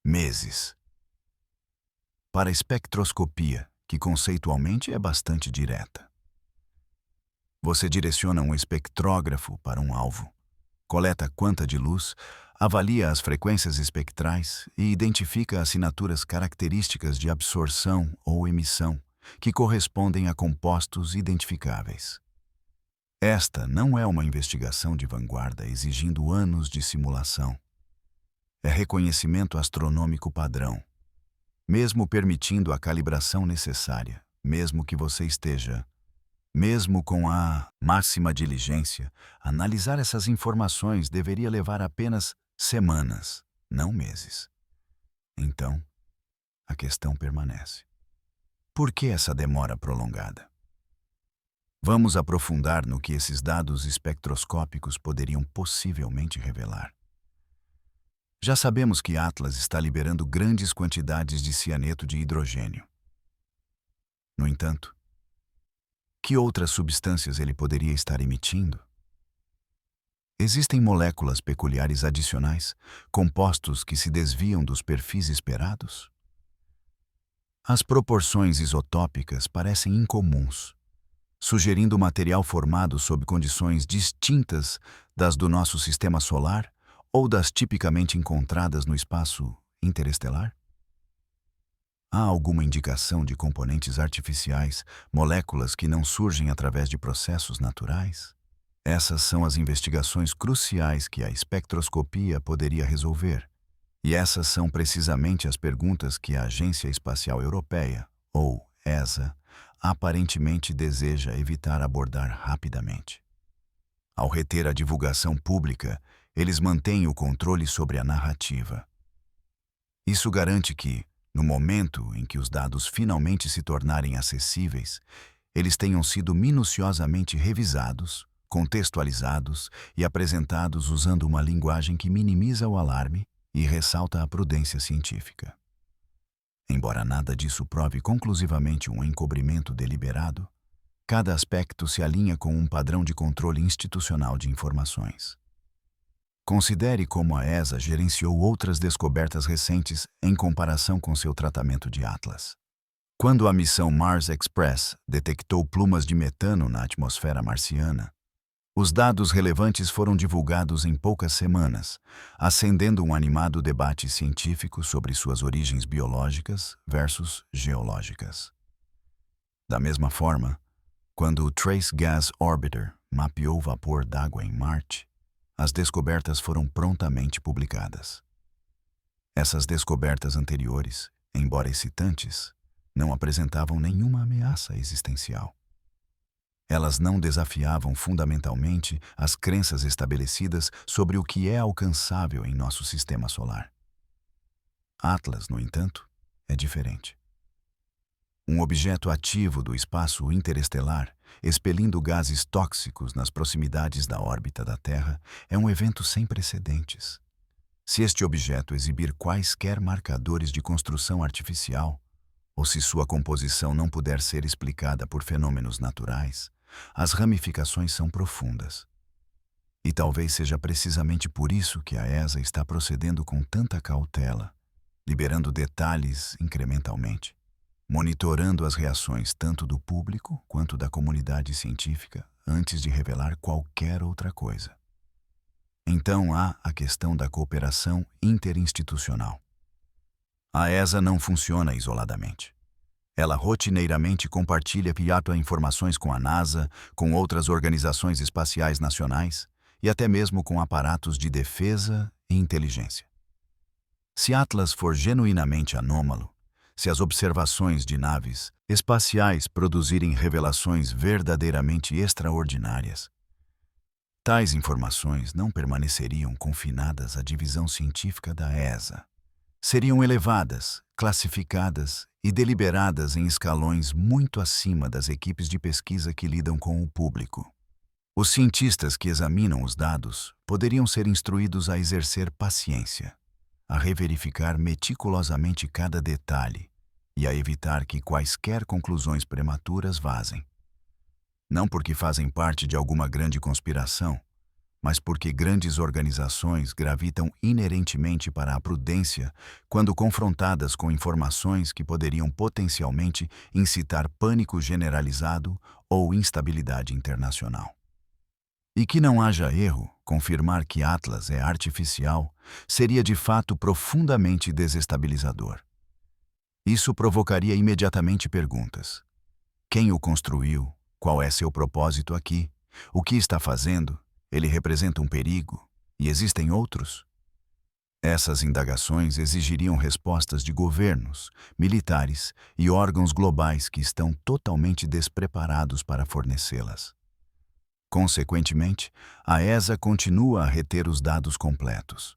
Meses. Para a espectroscopia, que conceitualmente é bastante direta. Você direciona um espectrógrafo para um alvo, coleta quanta de luz, avalia as frequências espectrais e identifica assinaturas características de absorção ou emissão que correspondem a compostos identificáveis. Esta não é uma investigação de vanguarda exigindo anos de simulação. É reconhecimento astronômico padrão, mesmo permitindo a calibração necessária, mesmo que você esteja, mesmo com a máxima diligência, analisar essas informações deveria levar apenas semanas, não meses. Então, a questão permanece. Por que essa demora prolongada? Vamos aprofundar no que esses dados espectroscópicos poderiam possivelmente revelar. Já sabemos que Atlas está liberando grandes quantidades de cianeto de hidrogênio. No entanto, que outras substâncias ele poderia estar emitindo? Existem moléculas peculiares adicionais, compostos que se desviam dos perfis esperados? As proporções isotópicas parecem incomuns, sugerindo material formado sob condições distintas das do nosso sistema solar ou das tipicamente encontradas no espaço interestelar? Há alguma indicação de componentes artificiais, moléculas que não surgem através de processos naturais? Essas são as investigações cruciais que a espectroscopia poderia resolver. E essas são precisamente as perguntas que a Agência Espacial Europeia, ou ESA, aparentemente deseja evitar abordar rapidamente. Ao reter a divulgação pública, eles mantêm o controle sobre a narrativa. Isso garante que, no momento em que os dados finalmente se tornarem acessíveis, eles tenham sido minuciosamente revisados, contextualizados e apresentados usando uma linguagem que minimiza o alarme e ressalta a prudência científica. Embora nada disso prove conclusivamente um encobrimento deliberado, cada aspecto se alinha com um padrão de controle institucional de informações. Considere como a ESA gerenciou outras descobertas recentes em comparação com seu tratamento de Atlas. Quando a missão Mars Express detectou plumas de metano na atmosfera marciana, Os dados relevantes foram divulgados em poucas semanas, acendendo um animado debate científico sobre suas origens biológicas versus geológicas. Da mesma forma, quando o Trace Gas Orbiter mapeou o vapor d'água em Marte, as descobertas foram prontamente publicadas. Essas descobertas anteriores, embora excitantes, não apresentavam nenhuma ameaça existencial. Elas não desafiavam fundamentalmente as crenças estabelecidas sobre o que é alcançável em nosso sistema solar. Atlas, no entanto, é diferente. Um objeto ativo do espaço interestelar, expelindo gases tóxicos nas proximidades da órbita da Terra, é um evento sem precedentes. Se este objeto exibir quaisquer marcadores de construção artificial, ou se sua composição não puder ser explicada por fenômenos naturais, as ramificações são profundas. E talvez seja precisamente por isso que a ESA está procedendo com tanta cautela, liberando detalhes incrementalmente, monitorando as reações tanto do público quanto da comunidade científica antes de revelar qualquer outra coisa. Então há a questão da cooperação interinstitucional. A ESA não funciona isoladamente. Ela rotineiramente compartilha e atua informações com a NASA, com outras organizações espaciais nacionais e até mesmo com aparatos de defesa e inteligência. Se Atlas for genuinamente anômalo, se as observações de naves espaciais produzirem revelações verdadeiramente extraordinárias, tais informações não permaneceriam confinadas à divisão científica da ESA. Seriam elevadas, classificadas e deliberadas em escalões muito acima das equipes de pesquisa que lidam com o público. Os cientistas que examinam os dados poderiam ser instruídos a exercer paciência, a reverificar meticulosamente cada detalhe e a evitar que quaisquer conclusões prematuras vazem. Não porque fazem parte de alguma grande conspiração, mas porque grandes organizações gravitam inerentemente para a prudência quando confrontadas com informações que poderiam potencialmente incitar pânico generalizado ou instabilidade internacional. E que não haja erro, confirmar que Atlas é artificial seria de fato profundamente desestabilizador. Isso provocaria imediatamente perguntas. Quem o construiu? Qual é seu propósito aqui? O que está fazendo? Ele representa um perigo? E existem outros? Essas indagações exigiriam respostas de governos, militares e órgãos globais que estão totalmente despreparados para fornecê-las. Consequentemente, a ESA continua a reter os dados completos.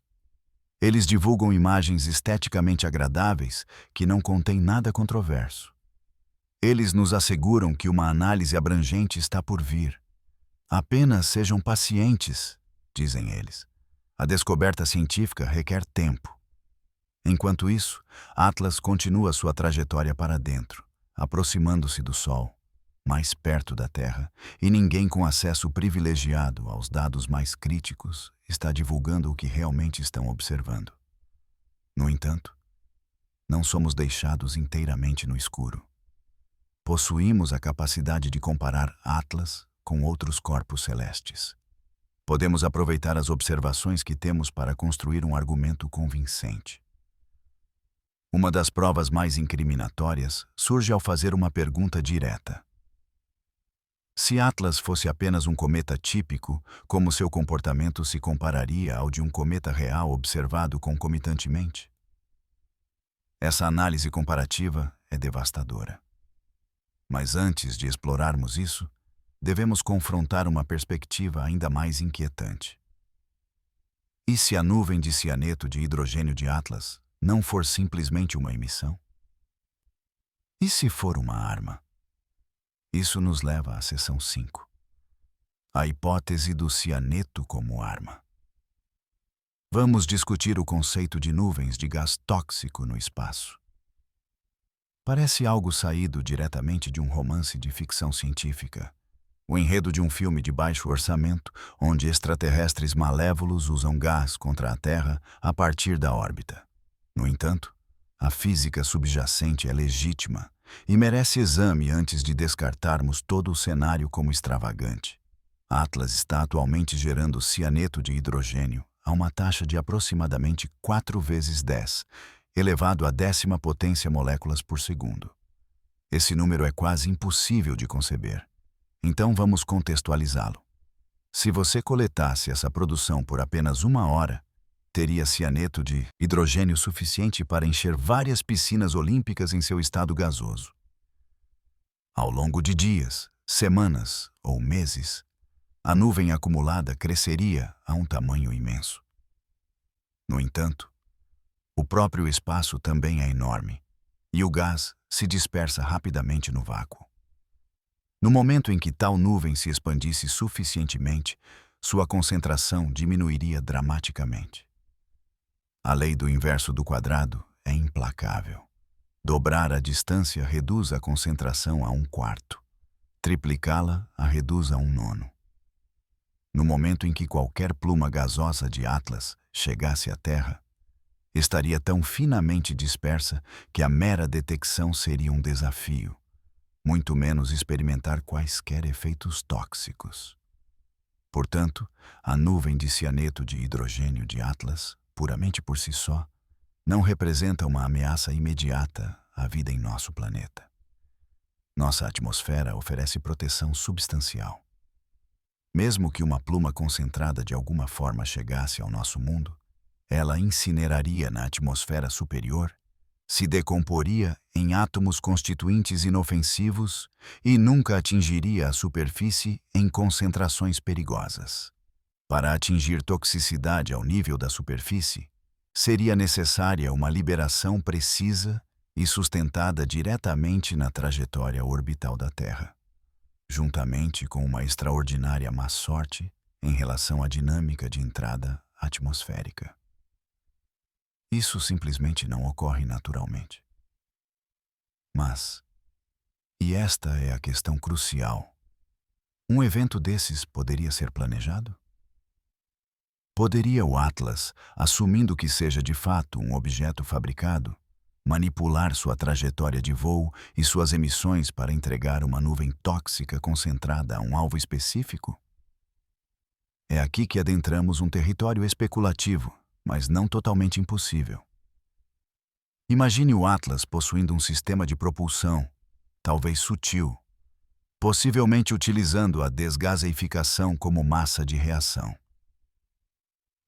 Eles divulgam imagens esteticamente agradáveis que não contêm nada controverso. Eles nos asseguram que uma análise abrangente está por vir. Apenas sejam pacientes, dizem eles. A descoberta científica requer tempo. Enquanto isso, Atlas continua sua trajetória para dentro, aproximando-se do Sol, mais perto da Terra, e ninguém com acesso privilegiado aos dados mais críticos está divulgando o que realmente estão observando. No entanto, não somos deixados inteiramente no escuro. Possuímos a capacidade de comparar Atlas com outros corpos celestes. Podemos aproveitar as observações que temos para construir um argumento convincente. Uma das provas mais incriminatórias surge ao fazer uma pergunta direta. Se Atlas fosse apenas um cometa típico, como seu comportamento se compararia ao de um cometa real observado concomitantemente? Essa análise comparativa é devastadora. Mas antes de explorarmos isso, devemos confrontar uma perspectiva ainda mais inquietante. E se a nuvem de cianeto de hidrogênio de Atlas não for simplesmente uma emissão? E se for uma arma? Isso nos leva à seção 5. A hipótese do cianeto como arma. Vamos discutir o conceito de nuvens de gás tóxico no espaço. Parece algo saído diretamente de um romance de ficção científica. O enredo de um filme de baixo orçamento, onde extraterrestres malévolos usam gás contra a Terra a partir da órbita. No entanto, a física subjacente é legítima e merece exame antes de descartarmos todo o cenário como extravagante. Atlas está atualmente gerando cianeto de hidrogênio a uma taxa de aproximadamente 4 vezes 10, elevado à 10ª potência moléculas por segundo. Esse número é quase impossível de conceber. Então vamos contextualizá-lo. Se você coletasse essa produção por apenas 1 hora, teria cianeto de hidrogênio suficiente para encher várias piscinas olímpicas em seu estado gasoso. Ao longo de dias, semanas ou meses, a nuvem acumulada cresceria a um tamanho imenso. No entanto, o próprio espaço também é enorme, e o gás se dispersa rapidamente no vácuo. No momento em que tal nuvem se expandisse suficientemente, sua concentração diminuiria dramaticamente. A lei do inverso do quadrado é implacável. Dobrar a distância reduz a concentração a 1/4. Triplicá-la a reduz a 1/9. No momento em que qualquer pluma gasosa de Atlas chegasse à Terra, estaria tão finamente dispersa que a mera detecção seria um desafio, muito menos experimentar quaisquer efeitos tóxicos. Portanto, a nuvem de cianeto de hidrogênio de Atlas, puramente por si só, não representa uma ameaça imediata à vida em nosso planeta. Nossa atmosfera oferece proteção substancial. Mesmo que uma pluma concentrada de alguma forma chegasse ao nosso mundo, ela incineraria na atmosfera superior, se decomporia em átomos constituintes inofensivos e nunca atingiria a superfície em concentrações perigosas. Para atingir toxicidade ao nível da superfície, seria necessária uma liberação precisa e sustentada diretamente na trajetória orbital da Terra, juntamente com uma extraordinária má sorte em relação à dinâmica de entrada atmosférica. Isso simplesmente não ocorre naturalmente. Mas, e esta é a questão crucial, um evento desses poderia ser planejado? Poderia o Atlas, assumindo que seja de fato um objeto fabricado, manipular sua trajetória de voo e suas emissões para entregar uma nuvem tóxica concentrada a um alvo específico? É aqui que adentramos um território especulativo, mas não totalmente impossível. Imagine o Atlas possuindo um sistema de propulsão, talvez sutil, possivelmente utilizando a desgaseificação como massa de reação.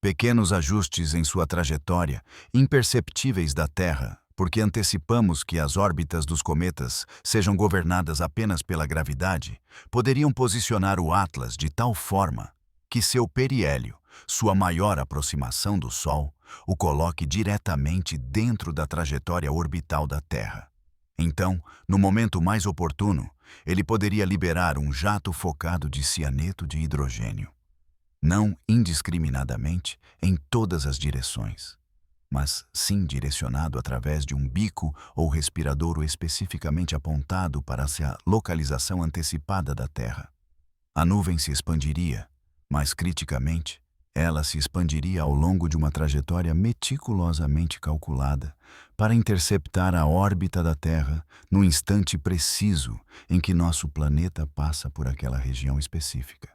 Pequenos ajustes em sua trajetória, imperceptíveis da Terra, porque antecipamos que as órbitas dos cometas sejam governadas apenas pela gravidade, poderiam posicionar o Atlas de tal forma que seu periélio, sua maior aproximação do Sol, o coloque diretamente dentro da trajetória orbital da Terra. Então, no momento mais oportuno, ele poderia liberar um jato focado de cianeto de hidrogênio. Não indiscriminadamente em todas as direções, mas sim direcionado através de um bico ou respiradouro especificamente apontado para a localização antecipada da Terra. A nuvem se expandiria, mas criticamente, ela se expandiria ao longo de uma trajetória meticulosamente calculada para interceptar a órbita da Terra no instante preciso em que nosso planeta passa por aquela região específica.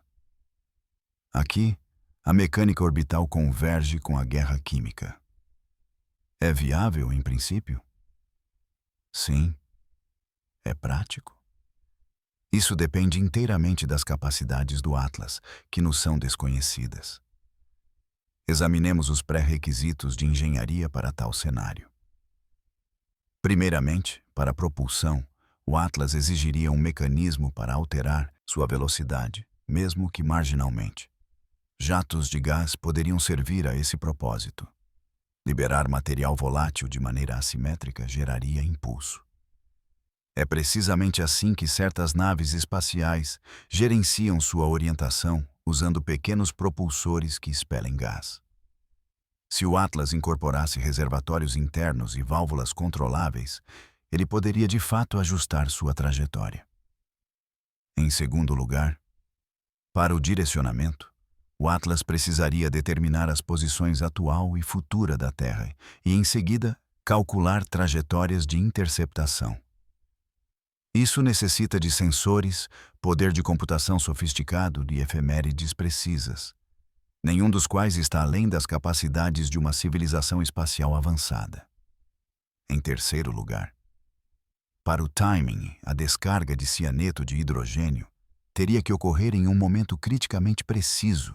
Aqui, a mecânica orbital converge com a guerra química. É viável, em princípio? Sim. É prático? Isso depende inteiramente das capacidades do Atlas, que nos são desconhecidas. Examinemos os pré-requisitos de engenharia para tal cenário. Primeiramente, para a propulsão, o Atlas exigiria um mecanismo para alterar sua velocidade, mesmo que marginalmente. Jatos de gás poderiam servir a esse propósito. Liberar material volátil de maneira assimétrica geraria impulso. É precisamente assim que certas naves espaciais gerenciam sua orientação usando pequenos propulsores que expelem gás. Se o Atlas incorporasse reservatórios internos e válvulas controláveis, ele poderia de fato ajustar sua trajetória. Em segundo lugar, para o direcionamento, o Atlas precisaria determinar as posições atual e futura da Terra e, em seguida, calcular trajetórias de interceptação. Isso necessita de sensores, poder de computação sofisticado e efemérides precisas, nenhum dos quais está além das capacidades de uma civilização espacial avançada. Em terceiro lugar, para o timing, a descarga de cianeto de hidrogênio teria que ocorrer em um momento criticamente preciso,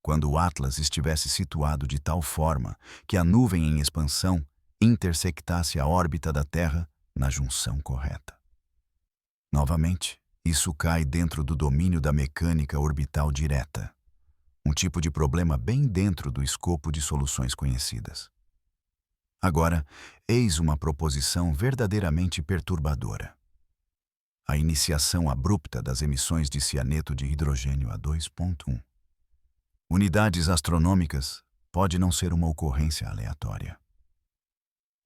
quando o Atlas estivesse situado de tal forma que a nuvem em expansão intersectasse a órbita da Terra na junção correta. Novamente, isso cai dentro do domínio da mecânica orbital direta, um tipo de problema bem dentro do escopo de soluções conhecidas. Agora, eis uma proposição verdadeiramente perturbadora. A iniciação abrupta das emissões de cianeto de hidrogênio a 2,1 unidades astronômicas pode não ser uma ocorrência aleatória.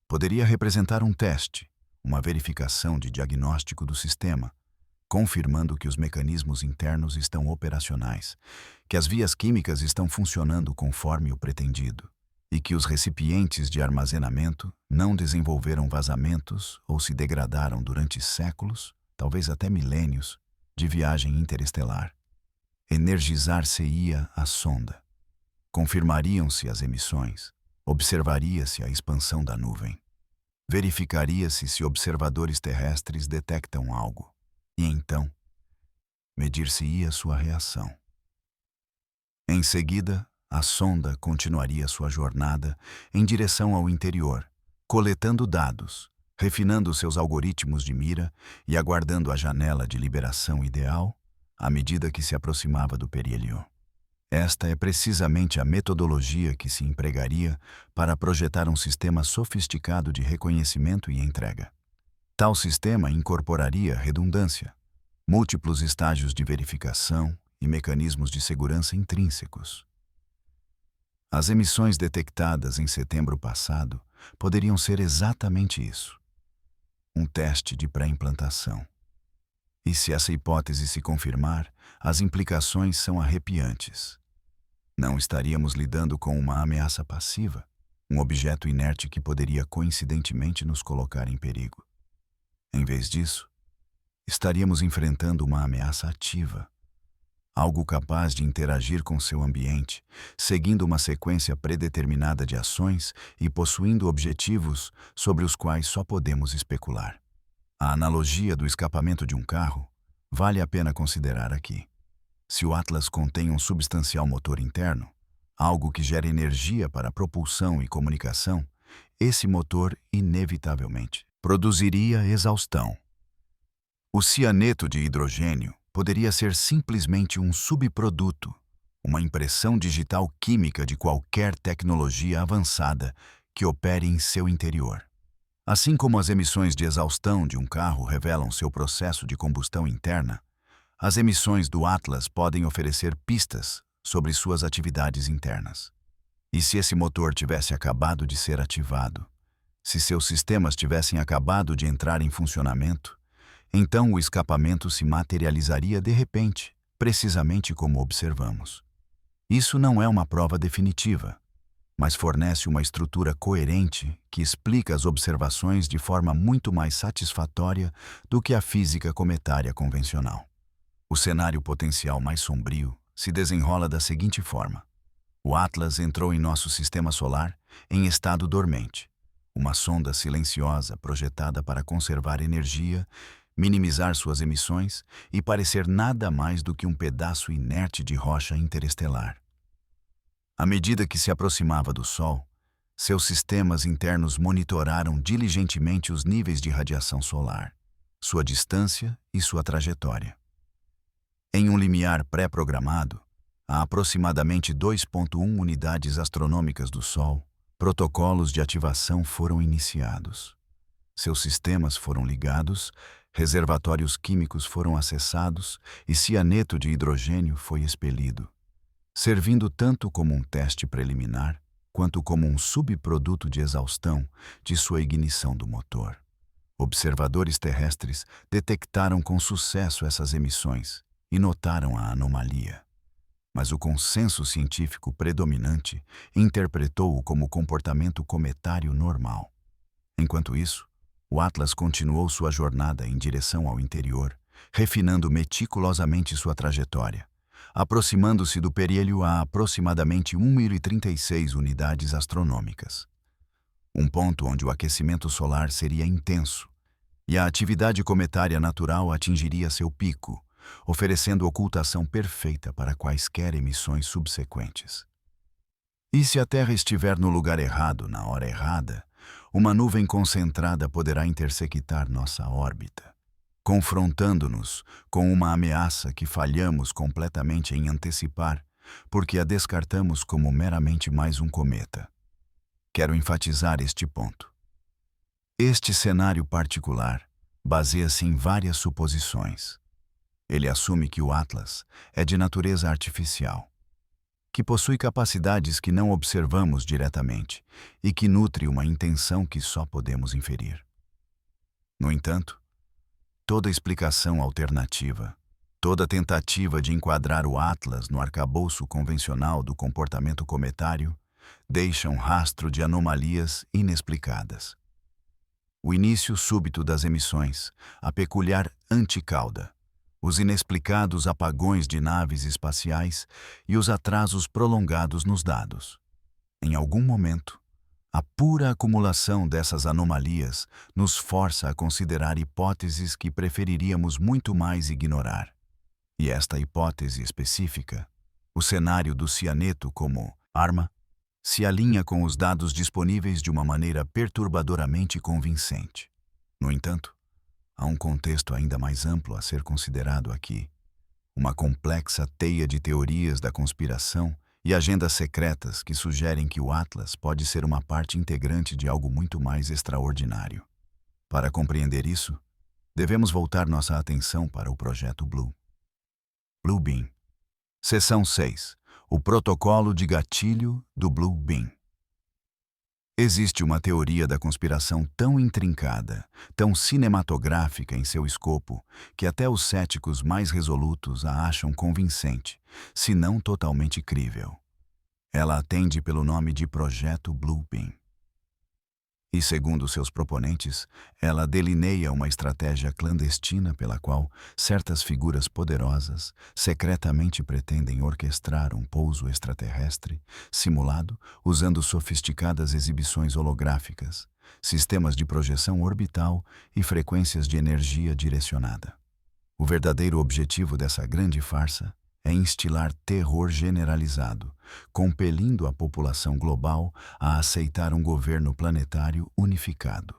Poderia representar um teste, uma verificação de diagnóstico do sistema, confirmando que os mecanismos internos estão operacionais, que as vias químicas estão funcionando conforme o pretendido, e que os recipientes de armazenamento não desenvolveram vazamentos ou se degradaram durante séculos, talvez até milênios, de viagem interestelar. Energizar-se-ia a sonda. Confirmariam-se as emissões. Observaria-se a expansão da nuvem. Verificaria-se se observadores terrestres detectam algo. E então, medir-se-ia sua reação. Em seguida, a sonda continuaria sua jornada em direção ao interior, coletando dados, refinando seus algoritmos de mira e aguardando a janela de liberação ideal à medida que se aproximava do perílio. Esta é precisamente a metodologia que se empregaria para projetar um sistema sofisticado de reconhecimento e entrega. Tal sistema incorporaria redundância, múltiplos estágios de verificação e mecanismos de segurança intrínsecos. As emissões detectadas em setembro passado poderiam ser exatamente isso: um teste de pré-implantação. E se essa hipótese se confirmar, as implicações são arrepiantes. Não estaríamos lidando com uma ameaça passiva, um objeto inerte que poderia coincidentemente nos colocar em perigo. Em vez disso, estaríamos enfrentando uma ameaça ativa, algo capaz de interagir com seu ambiente, seguindo uma sequência predeterminada de ações e possuindo objetivos sobre os quais só podemos especular. A analogia do escapamento de um carro vale a pena considerar aqui. Se o Atlas contém um substancial motor interno, algo que gera energia para propulsão e comunicação, esse motor inevitavelmente produziria exaustão. O cianeto de hidrogênio poderia ser simplesmente um subproduto, uma impressão digital química de qualquer tecnologia avançada que opere em seu interior. Assim como as emissões de exaustão de um carro revelam seu processo de combustão interna, as emissões do Atlas podem oferecer pistas sobre suas atividades internas. E se esse motor tivesse acabado de ser ativado, se seus sistemas tivessem acabado de entrar em funcionamento, então o escapamento se materializaria de repente, precisamente como observamos. Isso não é uma prova definitiva, mas fornece uma estrutura coerente que explica as observações de forma muito mais satisfatória do que a física cometária convencional. O cenário potencial mais sombrio se desenrola da seguinte forma: o Atlas entrou em nosso sistema solar em estado dormente, uma sonda silenciosa projetada para conservar energia, minimizar suas emissões e parecer nada mais do que um pedaço inerte de rocha interestelar. À medida que se aproximava do Sol, seus sistemas internos monitoraram diligentemente os níveis de radiação solar, sua distância e sua trajetória. Em um limiar pré-programado, a aproximadamente 2,1 unidades astronômicas do Sol, protocolos de ativação foram iniciados. Seus sistemas foram ligados, reservatórios químicos foram acessados e cianeto de hidrogênio foi expelido, servindo tanto como um teste preliminar quanto como um subproduto de exaustão de sua ignição do motor. Observadores terrestres detectaram com sucesso essas emissões e notaram a anomalia. Mas o consenso científico predominante interpretou-o como comportamento cometário normal. Enquanto isso, O Atlas continuou sua jornada em direção ao interior, refinando meticulosamente sua trajetória, aproximando-se do periélio a aproximadamente 1.036 unidades astronômicas. Um ponto onde o aquecimento solar seria intenso e a atividade cometária natural atingiria seu pico, oferecendo ocultação perfeita para quaisquer emissões subsequentes. E se a Terra estiver no lugar errado, na hora errada, uma nuvem concentrada poderá intersectar nossa órbita, confrontando-nos com uma ameaça que falhamos completamente em antecipar, porque a descartamos como meramente mais um cometa. Quero enfatizar este ponto. Este cenário particular baseia-se em várias suposições. Ele assume que o Atlas é de natureza artificial, que possui capacidades que não observamos diretamente e que nutre uma intenção que só podemos inferir. No entanto, toda explicação alternativa, toda tentativa de enquadrar o Atlas no arcabouço convencional do comportamento cometário deixa um rastro de anomalias inexplicadas. O início súbito das emissões, a peculiar anticauda, os inexplicados apagões de naves espaciais e os atrasos prolongados nos dados. Em algum momento, a pura acumulação dessas anomalias nos força a considerar hipóteses que preferiríamos muito mais ignorar. E esta hipótese específica, o cenário do cianeto como arma, se alinha com os dados disponíveis de uma maneira perturbadoramente convincente. No entanto, há um contexto ainda mais amplo a ser considerado aqui. Uma complexa teia de teorias da conspiração e agendas secretas que sugerem que o Atlas pode ser uma parte integrante de algo muito mais extraordinário. Para compreender isso, devemos voltar nossa atenção para o projeto Blue. Blue Beam. Seção 6. O protocolo de gatilho do Blue Beam. Existe uma teoria da conspiração tão intrincada, tão cinematográfica em seu escopo, que até os céticos mais resolutos a acham convincente, se não totalmente crível. Ela atende pelo nome de Projeto Blue Beam. E, segundo seus proponentes, ela delineia uma estratégia clandestina pela qual certas figuras poderosas secretamente pretendem orquestrar um pouso extraterrestre simulado usando sofisticadas exibições holográficas, sistemas de projeção orbital e frequências de energia direcionada. O verdadeiro objetivo dessa grande farsa é instilar terror generalizado, compelindo a população global a aceitar um governo planetário unificado,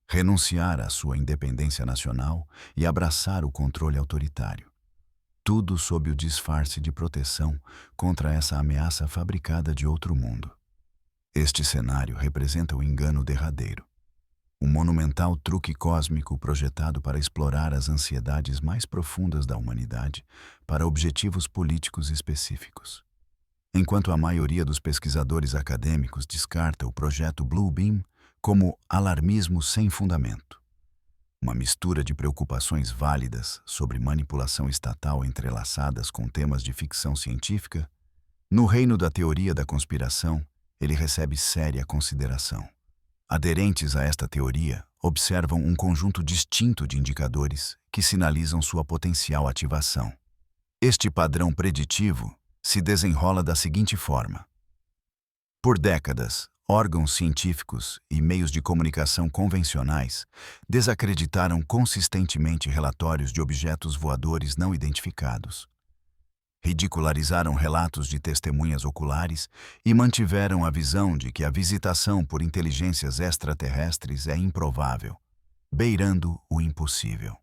renunciar à sua independência nacional e abraçar o controle autoritário. Tudo sob o disfarce de proteção contra essa ameaça fabricada de outro mundo. Este cenário representa o engano derradeiro. Um monumental truque cósmico projetado para explorar as ansiedades mais profundas da humanidade para objetivos políticos específicos. Enquanto a maioria dos pesquisadores acadêmicos descarta o projeto Blue Beam como alarmismo sem fundamento, uma mistura de preocupações válidas sobre manipulação estatal entrelaçadas com temas de ficção científica, no reino da teoria da conspiração, ele recebe séria consideração. Aderentes a esta teoria observam um conjunto distinto de indicadores que sinalizam sua potencial ativação. Este padrão preditivo se desenrola da seguinte forma. Por décadas, órgãos científicos e meios de comunicação convencionais desacreditaram consistentemente relatórios de objetos voadores não identificados. Ridicularizaram relatos de testemunhas oculares e mantiveram a visão de que a visitação por inteligências extraterrestres é improvável, beirando o impossível.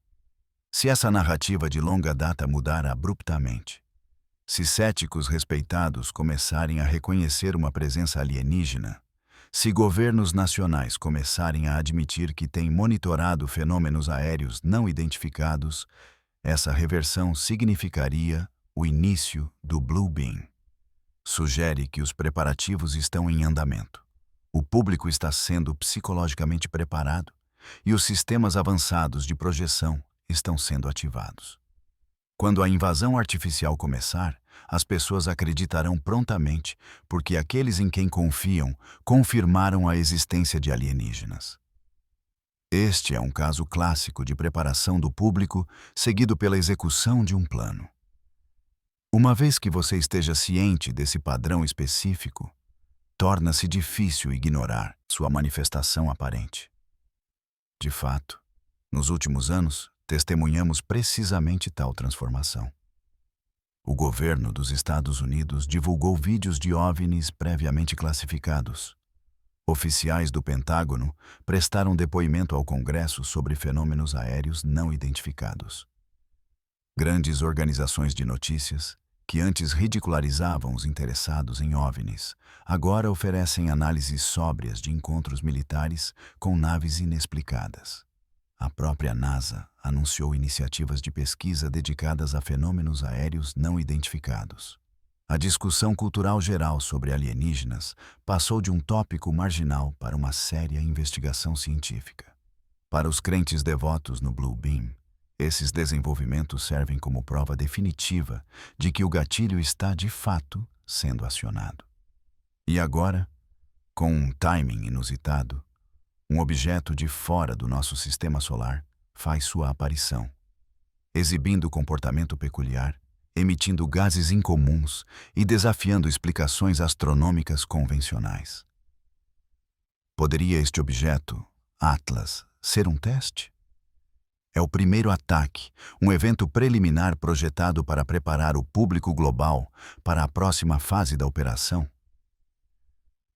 Se essa narrativa de longa data mudar abruptamente, se céticos respeitados começarem a reconhecer uma presença alienígena, se governos nacionais começarem a admitir que têm monitorado fenômenos aéreos não identificados, essa reversão significaria o início do Blue Beam. Sugere que os preparativos estão em andamento. O público está sendo psicologicamente preparado e os sistemas avançados de projeção estão sendo ativados. Quando a invasão artificial começar, as pessoas acreditarão prontamente porque aqueles em quem confiam confirmaram a existência de alienígenas. Este é um caso clássico de preparação do público seguido pela execução de um plano. Uma vez que você esteja ciente desse padrão específico, torna-se difícil ignorar sua manifestação aparente. De fato, nos últimos anos, testemunhamos precisamente tal transformação. O governo dos Estados Unidos divulgou vídeos de OVNIs previamente classificados. Oficiais do Pentágono prestaram depoimento ao Congresso sobre fenômenos aéreos não identificados. Grandes organizações de notícias, que antes ridicularizavam os interessados em OVNIs, agora oferecem análises sóbrias de encontros militares com naves inexplicadas. A própria NASA anunciou iniciativas de pesquisa dedicadas a fenômenos aéreos não identificados. A discussão cultural geral sobre alienígenas passou de um tópico marginal para uma séria investigação científica. Para os crentes devotos no Blue Beam, esses desenvolvimentos servem como prova definitiva de que o gatilho está, de fato, sendo acionado. E agora, com um timing inusitado, um objeto de fora do nosso sistema solar faz sua aparição, exibindo comportamento peculiar, emitindo gases incomuns e desafiando explicações astronômicas convencionais. Poderia este objeto, Atlas, ser um teste? É o primeiro ataque, um evento preliminar projetado para preparar o público global para a próxima fase da operação?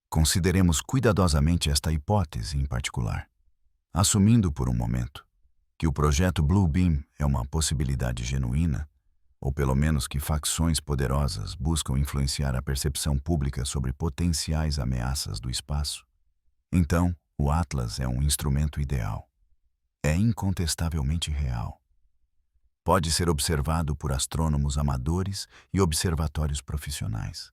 Consideremos cuidadosamente esta hipótese em particular, assumindo por um momento que o projeto Blue Beam é uma possibilidade genuína, ou pelo menos que facções poderosas buscam influenciar a percepção pública sobre potenciais ameaças do espaço. Então, o Atlas é um instrumento ideal. É incontestavelmente real. Pode ser observado por astrônomos amadores e observatórios profissionais.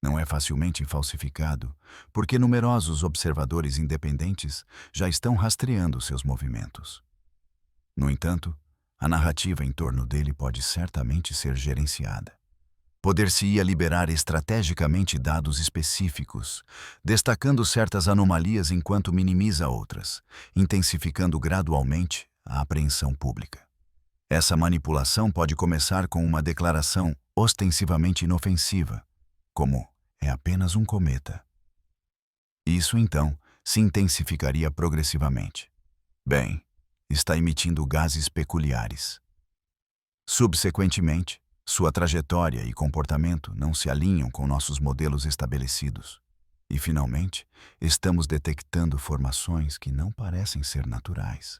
Não é facilmente falsificado, porque numerosos observadores independentes já estão rastreando seus movimentos. No entanto, a narrativa em torno dele pode certamente ser gerenciada. Poder-se-ia liberar estrategicamente dados específicos, destacando certas anomalias enquanto minimiza outras, intensificando gradualmente a apreensão pública. Essa manipulação pode começar com uma declaração ostensivamente inofensiva, como é apenas um cometa. Isso, então, se intensificaria progressivamente. Bem, está emitindo gases peculiares. Subsequentemente, sua trajetória e comportamento não se alinham com nossos modelos estabelecidos. E, finalmente, estamos detectando formações que não parecem ser naturais.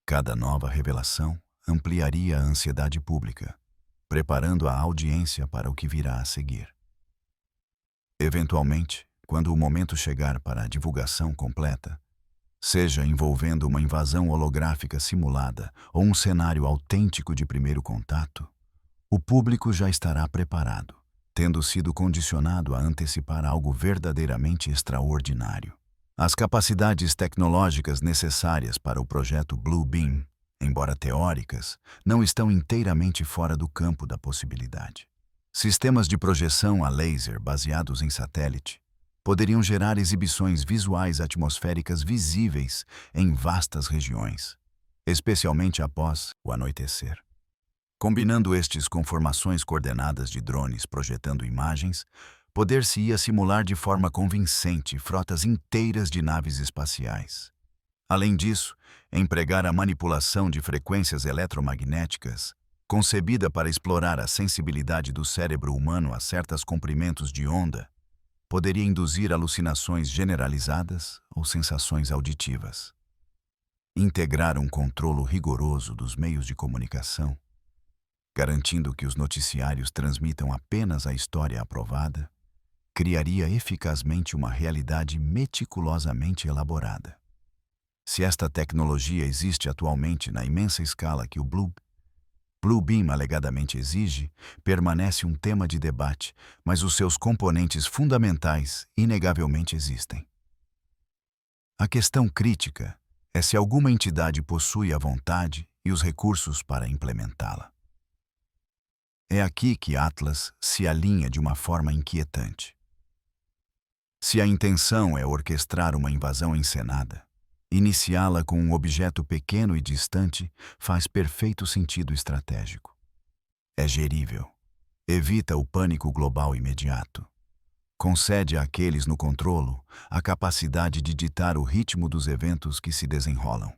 Cada nova revelação ampliaria a ansiedade pública, preparando a audiência para o que virá a seguir. Eventualmente, quando o momento chegar para a divulgação completa, seja envolvendo uma invasão holográfica simulada ou um cenário autêntico de primeiro contato, o público já estará preparado, tendo sido condicionado a antecipar algo verdadeiramente extraordinário. As capacidades tecnológicas necessárias para o projeto Blue Beam, embora teóricas, não estão inteiramente fora do campo da possibilidade. Sistemas de projeção a laser baseados em satélite poderiam gerar exibições visuais atmosféricas visíveis em vastas regiões, especialmente após o anoitecer. Combinando estes com formações coordenadas de drones projetando imagens, poder-se-ia simular de forma convincente frotas inteiras de naves espaciais. Além disso, empregar a manipulação de frequências eletromagnéticas, concebida para explorar a sensibilidade do cérebro humano a certos comprimentos de onda, poderia induzir alucinações generalizadas ou sensações auditivas. Integrar um controlo rigoroso dos meios de comunicação, garantindo que os noticiários transmitam apenas a história aprovada, criaria eficazmente uma realidade meticulosamente elaborada. Se esta tecnologia existe atualmente na imensa escala que o Blue Beam alegadamente exige, permanece um tema de debate, mas os seus componentes fundamentais inegavelmente existem. A questão crítica é se alguma entidade possui a vontade e os recursos para implementá-la. É aqui que Atlas se alinha de uma forma inquietante. Se a intenção é orquestrar uma invasão encenada, Iniciá-la com um objeto pequeno e distante faz perfeito sentido estratégico. É gerível. Evita o pânico global imediato. Concede àqueles no controlo a capacidade de ditar o ritmo dos eventos que se desenrolam.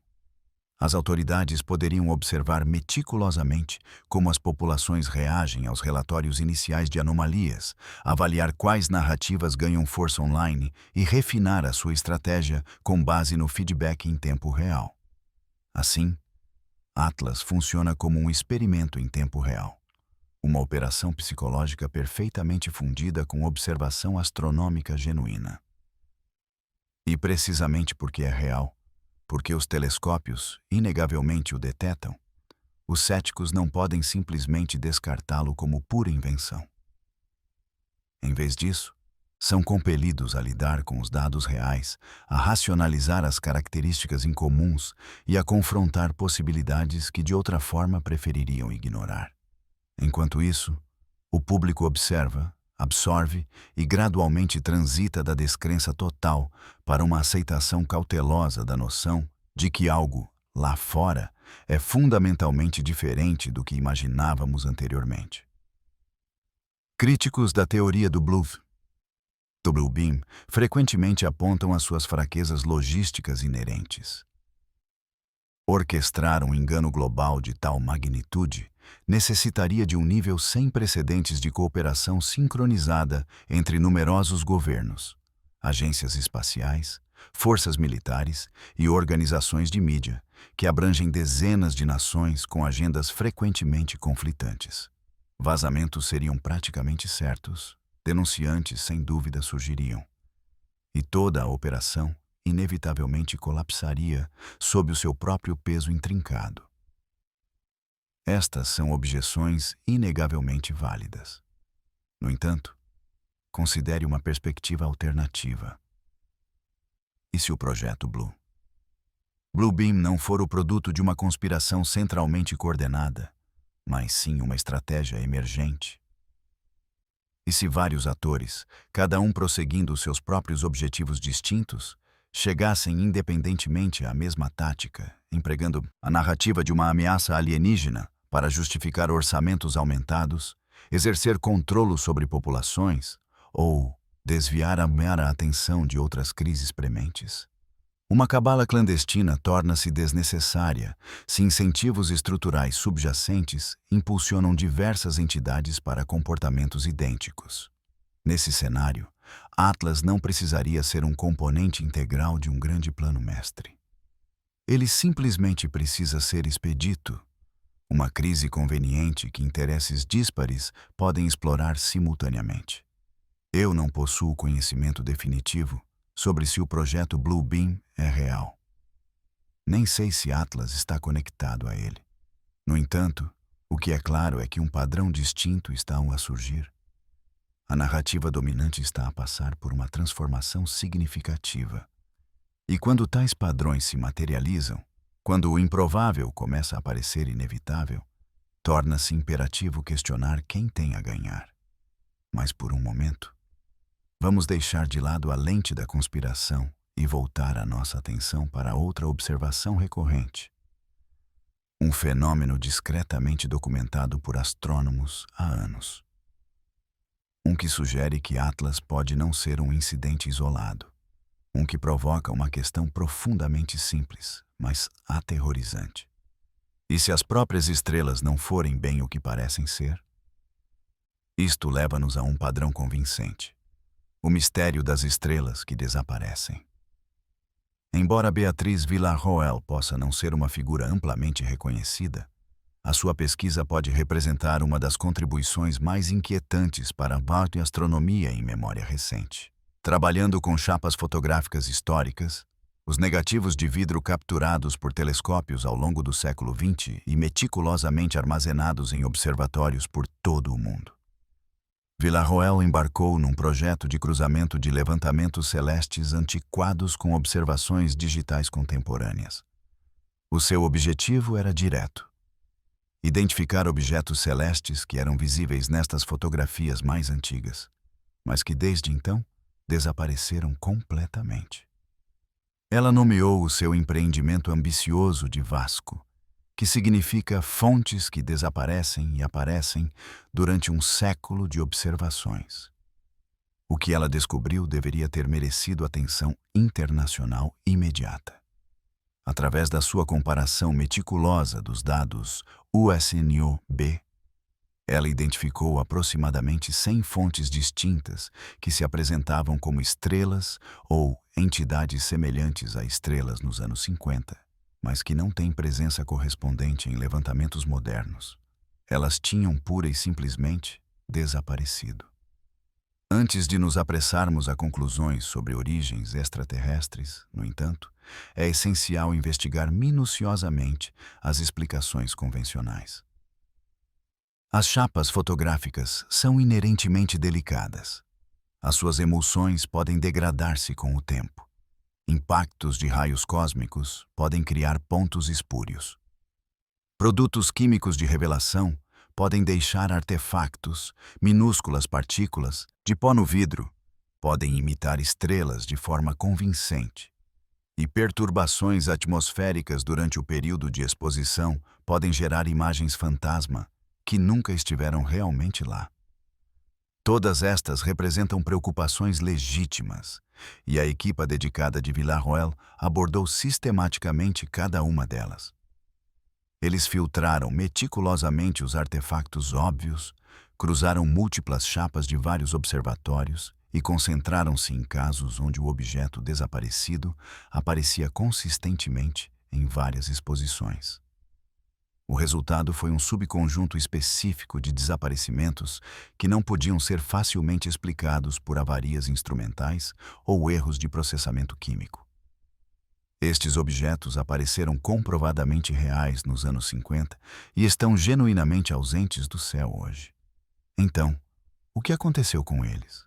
As autoridades poderiam observar meticulosamente como as populações reagem aos relatórios iniciais de anomalias, avaliar quais narrativas ganham força online e refinar a sua estratégia com base no feedback em tempo real. Assim, Atlas funciona como um experimento em tempo real. Uma operação psicológica perfeitamente fundida com observação astronômica genuína. E precisamente porque é real, porque os telescópios inegavelmente o detetam, os céticos não podem simplesmente descartá-lo como pura invenção. Em vez disso, são compelidos a lidar com os dados reais, a racionalizar as características incomuns e a confrontar possibilidades que de outra forma prefeririam ignorar. Enquanto isso, o público observa, absorve e gradualmente transita da descrença total para uma aceitação cautelosa da noção de que algo, lá fora, é fundamentalmente diferente do que imaginávamos anteriormente. Críticos da teoria do Bluebeam frequentemente apontam as suas fraquezas logísticas inerentes. Orquestrar um engano global de tal magnitude necessitaria de um nível sem precedentes de cooperação sincronizada entre numerosos governos, agências espaciais, forças militares e organizações de mídia, que abrangem dezenas de nações com agendas frequentemente conflitantes. Vazamentos seriam praticamente certos, denunciantes sem dúvida surgiriam. E toda a operação inevitavelmente colapsaria sob o seu próprio peso intrincado. Estas são objeções inegavelmente válidas. No entanto, considere uma perspectiva alternativa. E se o projeto Bluebeam não for o produto de uma conspiração centralmente coordenada, mas sim uma estratégia emergente? E se vários atores, cada um prosseguindo seus próprios objetivos distintos, chegassem independentemente à mesma tática, empregando a narrativa de uma ameaça alienígena para justificar orçamentos aumentados, exercer controle sobre populações ou desviar a mera atenção de outras crises prementes? Uma cabala clandestina torna-se desnecessária se incentivos estruturais subjacentes impulsionam diversas entidades para comportamentos idênticos. Nesse cenário, Atlas não precisaria ser um componente integral de um grande plano mestre. Ele simplesmente precisa ser expedito. Uma crise conveniente que interesses díspares podem explorar simultaneamente. Eu não possuo conhecimento definitivo sobre se o projeto Bluebeam é real. Nem sei se Atlas está conectado a ele. No entanto, o que é claro é que um padrão distinto está a surgir. A narrativa dominante está a passar por uma transformação significativa. E quando tais padrões se materializam, quando o improvável começa a parecer inevitável, torna-se imperativo questionar quem tem a ganhar. Mas por um momento, vamos deixar de lado a lente da conspiração e voltar a nossa atenção para outra observação recorrente. Um fenômeno discretamente documentado por astrônomos há anos. Um que sugere que Atlas pode não ser um incidente isolado. Um que provoca uma questão profundamente simples, mas aterrorizante. E se as próprias estrelas não forem bem o que parecem ser? Isto leva-nos a um padrão convincente. O mistério das estrelas que desaparecem. Embora Beatriz Villarroel possa não ser uma figura amplamente reconhecida, a sua pesquisa pode representar uma das contribuições mais inquietantes para a astronomia em memória recente. Trabalhando com chapas fotográficas históricas, os negativos de vidro capturados por telescópios ao longo do século XX e meticulosamente armazenados em observatórios por todo o mundo. Villarroel embarcou num projeto de cruzamento de levantamentos celestes antiquados com observações digitais contemporâneas. O seu objetivo era direto: identificar objetos celestes que eram visíveis nestas fotografias mais antigas, mas que desde então desapareceram completamente. Ela nomeou o seu empreendimento ambicioso de Vasco, que significa fontes que desaparecem e aparecem durante um século de observações. O que ela descobriu deveria ter merecido atenção internacional imediata. Através da sua comparação meticulosa dos dados USNO-B, ela identificou aproximadamente 100 fontes distintas que se apresentavam como estrelas ou entidades semelhantes a estrelas nos anos 50, mas que não têm presença correspondente em levantamentos modernos. Elas tinham pura e simplesmente desaparecido. Antes de nos apressarmos a conclusões sobre origens extraterrestres, no entanto, é essencial investigar minuciosamente as explicações convencionais. As chapas fotográficas são inerentemente delicadas. As suas emulsões podem degradar-se com o tempo. Impactos de raios cósmicos podem criar pontos espúrios. Produtos químicos de revelação podem deixar artefactos, minúsculas partículas, de pó no vidro, podem imitar estrelas de forma convincente. E perturbações atmosféricas durante o período de exposição podem gerar imagens fantasma que nunca estiveram realmente lá. Todas estas representam preocupações legítimas, e a equipa dedicada de Villarroel abordou sistematicamente cada uma delas. Eles filtraram meticulosamente os artefactos óbvios, cruzaram múltiplas chapas de vários observatórios e concentraram-se em casos onde o objeto desaparecido aparecia consistentemente em várias exposições. O resultado foi um subconjunto específico de desaparecimentos que não podiam ser facilmente explicados por avarias instrumentais ou erros de processamento químico. Estes objetos apareceram comprovadamente reais nos anos 50 e estão genuinamente ausentes do céu hoje. Então, o que aconteceu com eles?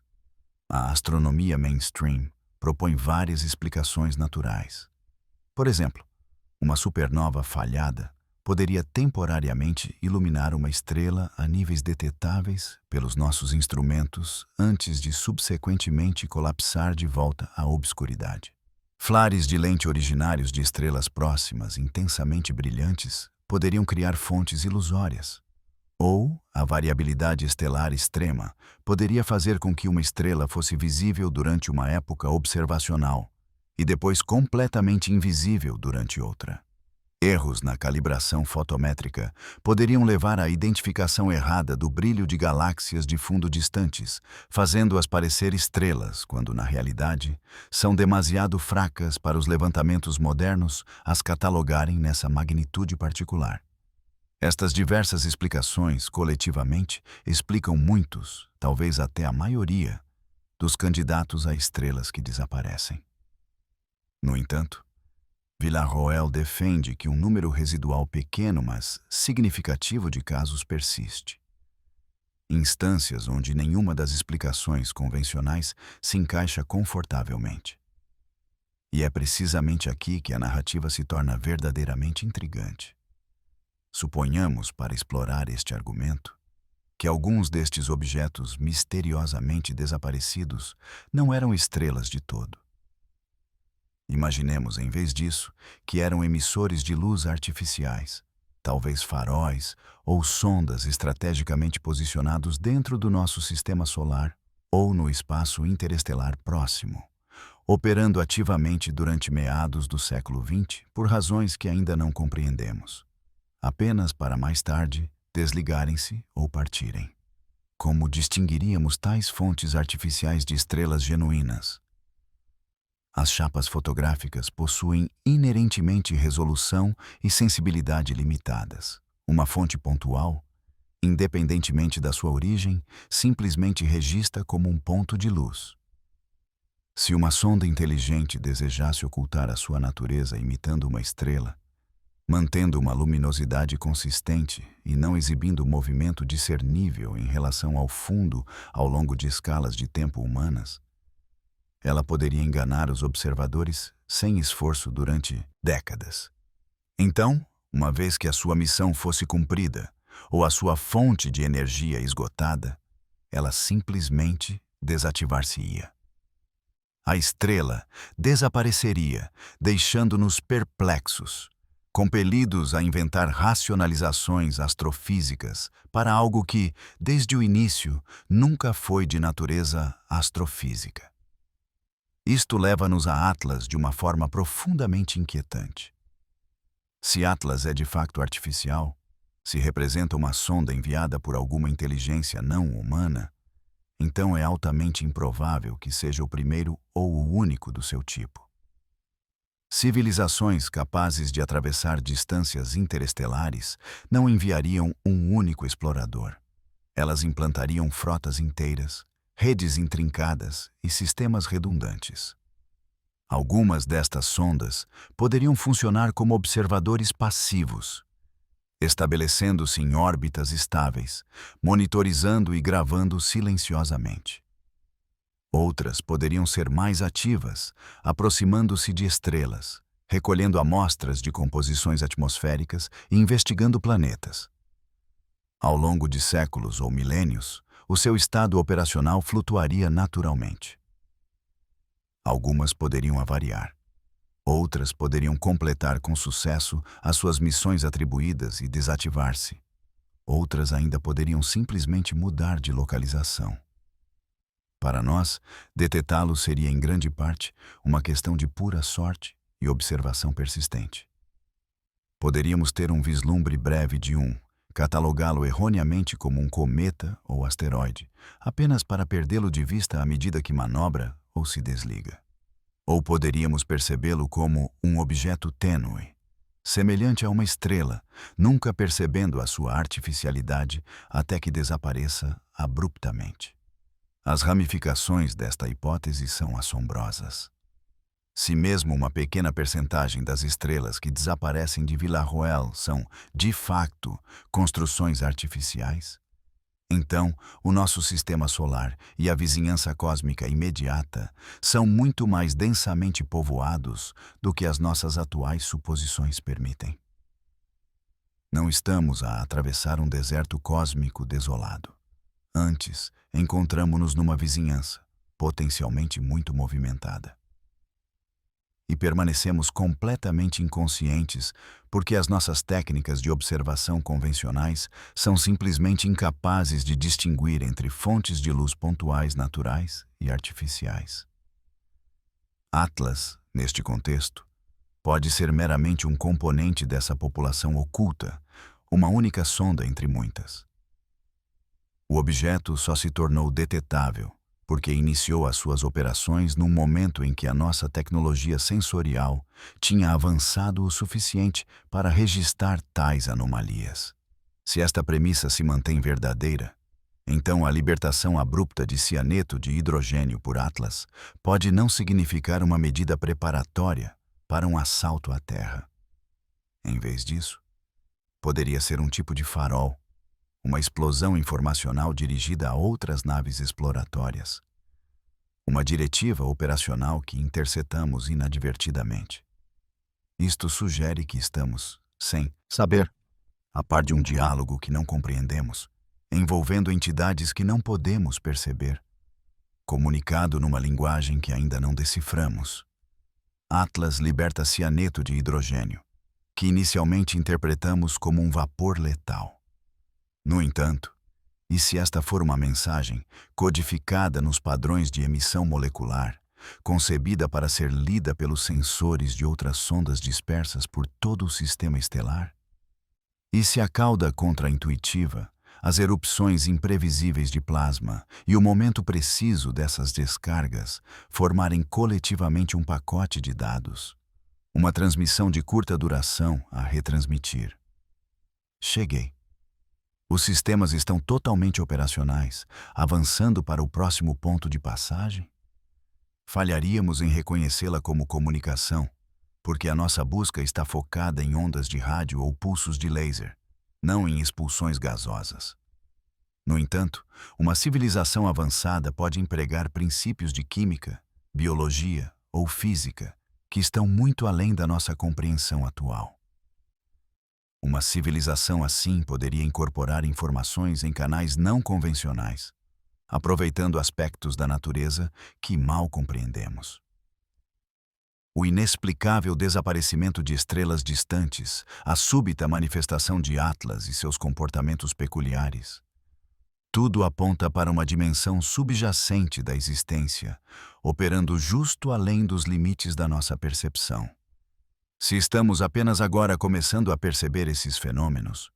A astronomia mainstream propõe várias explicações naturais. Por exemplo, uma supernova falhada poderia temporariamente iluminar uma estrela a níveis detetáveis pelos nossos instrumentos antes de subsequentemente colapsar de volta à obscuridade. Flares de lente originários de estrelas próximas intensamente brilhantes poderiam criar fontes ilusórias. Ou a variabilidade estelar extrema poderia fazer com que uma estrela fosse visível durante uma época observacional e depois completamente invisível durante outra. Erros na calibração fotométrica poderiam levar à identificação errada do brilho de galáxias de fundo distantes, fazendo-as parecer estrelas, quando, na realidade, são demasiado fracas para os levantamentos modernos as catalogarem nessa magnitude particular. Estas diversas explicações, coletivamente, explicam muitos, talvez até a maioria, dos candidatos a estrelas que desaparecem. No entanto, Villarroel defende que um número residual pequeno, mas significativo de casos persiste. Instâncias onde nenhuma das explicações convencionais se encaixa confortavelmente. E é precisamente aqui que a narrativa se torna verdadeiramente intrigante. Suponhamos, para explorar este argumento, que alguns destes objetos misteriosamente desaparecidos não eram estrelas de todo. Imaginemos, em vez disso, que eram emissores de luz artificiais, talvez faróis ou sondas estrategicamente posicionados dentro do nosso sistema solar ou no espaço interestelar próximo, operando ativamente durante meados do século XX por razões que ainda não compreendemos, apenas para mais tarde desligarem-se ou partirem. Como distinguiríamos tais fontes artificiais de estrelas genuínas? As chapas fotográficas possuem inerentemente resolução e sensibilidade limitadas. Uma fonte pontual, independentemente da sua origem, simplesmente registra como um ponto de luz. Se uma sonda inteligente desejasse ocultar a sua natureza imitando uma estrela, mantendo uma luminosidade consistente e não exibindo movimento discernível em relação ao fundo ao longo de escalas de tempo humanas, ela poderia enganar os observadores sem esforço durante décadas. Então, uma vez que a sua missão fosse cumprida ou a sua fonte de energia esgotada, ela simplesmente desativar-se-ia. A estrela desapareceria, deixando-nos perplexos, compelidos a inventar racionalizações astrofísicas para algo que, desde o início, nunca foi de natureza astrofísica. Isto leva-nos a Atlas de uma forma profundamente inquietante. Se Atlas é de facto artificial, se representa uma sonda enviada por alguma inteligência não humana, então é altamente improvável que seja o primeiro ou o único do seu tipo. Civilizações capazes de atravessar distâncias interestelares não enviariam um único explorador. Elas implantariam frotas inteiras, redes intrincadas e sistemas redundantes. Algumas destas sondas poderiam funcionar como observadores passivos, estabelecendo-se em órbitas estáveis, monitorizando e gravando silenciosamente. Outras poderiam ser mais ativas, aproximando-se de estrelas, recolhendo amostras de composições atmosféricas e investigando planetas. Ao longo de séculos ou milênios, o seu estado operacional flutuaria naturalmente. Algumas poderiam avariar. Outras poderiam completar com sucesso as suas missões atribuídas e desativar-se. Outras ainda poderiam simplesmente mudar de localização. Para nós, detetá-lo seria em grande parte uma questão de pura sorte e observação persistente. Poderíamos ter um vislumbre breve de catalogá-lo erroneamente como um cometa ou asteroide, apenas para perdê-lo de vista à medida que manobra ou se desliga. Ou poderíamos percebê-lo como um objeto tênue, semelhante a uma estrela, nunca percebendo a sua artificialidade até que desapareça abruptamente. As ramificações desta hipótese são assombrosas. Se mesmo uma pequena percentagem das estrelas que desaparecem de Villarroel são, de facto, construções artificiais, então o nosso sistema solar e a vizinhança cósmica imediata são muito mais densamente povoados do que as nossas atuais suposições permitem. Não estamos a atravessar um deserto cósmico desolado. Antes, encontramo-nos numa vizinhança, potencialmente muito movimentada. E permanecemos completamente inconscientes porque as nossas técnicas de observação convencionais são simplesmente incapazes de distinguir entre fontes de luz pontuais naturais e artificiais. Atlas, neste contexto, pode ser meramente um componente dessa população oculta, uma única sonda entre muitas. O objeto só se tornou detetável porque iniciou as suas operações num momento em que a nossa tecnologia sensorial tinha avançado o suficiente para registrar tais anomalias. Se esta premissa se mantém verdadeira, então a libertação abrupta de cianeto de hidrogênio por Atlas pode não significar uma medida preparatória para um assalto à Terra. Em vez disso, poderia ser um tipo de farol, uma explosão informacional dirigida a outras naves exploratórias. Uma diretiva operacional que interceptamos inadvertidamente. Isto sugere que estamos, sem saber, a par de um diálogo que não compreendemos, envolvendo entidades que não podemos perceber, comunicado numa linguagem que ainda não deciframos. Atlas liberta cianeto de hidrogênio, que inicialmente interpretamos como um vapor letal. No entanto, e se esta for uma mensagem codificada nos padrões de emissão molecular, concebida para ser lida pelos sensores de outras sondas dispersas por todo o sistema estelar? E se a cauda contraintuitiva, as erupções imprevisíveis de plasma e o momento preciso dessas descargas formarem coletivamente um pacote de dados, uma transmissão de curta duração a retransmitir? Cheguei. Os sistemas estão totalmente operacionais, avançando para o próximo ponto de passagem? Falharíamos em reconhecê-la como comunicação, porque a nossa busca está focada em ondas de rádio ou pulsos de laser, não em expulsões gasosas. No entanto, uma civilização avançada pode empregar princípios de química, biologia ou física que estão muito além da nossa compreensão atual. Uma civilização assim poderia incorporar informações em canais não convencionais, aproveitando aspectos da natureza que mal compreendemos. O inexplicável desaparecimento de estrelas distantes, a súbita manifestação de Atlas e seus comportamentos peculiares. Tudo aponta para uma dimensão subjacente da existência, operando justo além dos limites da nossa percepção. Se estamos apenas agora começando a perceber esses fenômenos,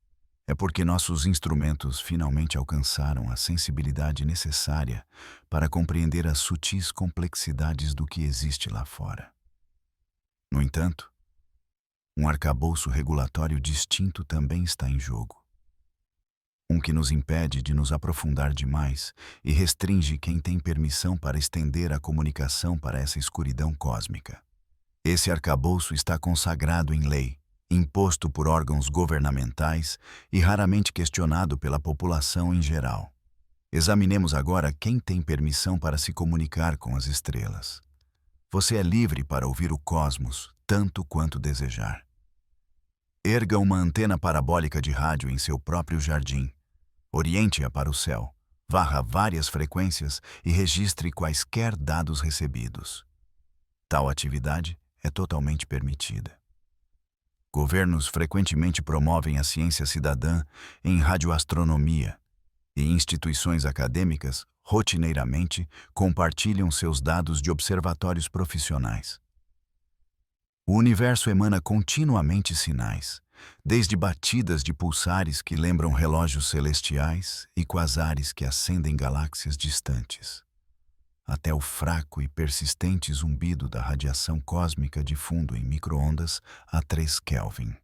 é porque nossos instrumentos finalmente alcançaram a sensibilidade necessária para compreender as sutis complexidades do que existe lá fora. No entanto, um arcabouço regulatório distinto também está em jogo. Um que nos impede de nos aprofundar demais e restringe quem tem permissão para estender a comunicação para essa escuridão cósmica. Esse arcabouço está consagrado em lei, imposto por órgãos governamentais e raramente questionado pela população em geral. Examinemos agora quem tem permissão para se comunicar com as estrelas. Você é livre para ouvir o cosmos tanto quanto desejar. Erga uma antena parabólica de rádio em seu próprio jardim. Oriente-a para o céu, varra várias frequências e registre quaisquer dados recebidos. Tal atividade é totalmente permitida. Governos frequentemente promovem a ciência cidadã em radioastronomia e instituições acadêmicas rotineiramente compartilham seus dados de observatórios profissionais. O universo emana continuamente sinais, desde batidas de pulsares que lembram relógios celestiais e quasares que acendem galáxias distantes, até o fraco e persistente zumbido da radiação cósmica de fundo em micro-ondas a 3 Kelvin.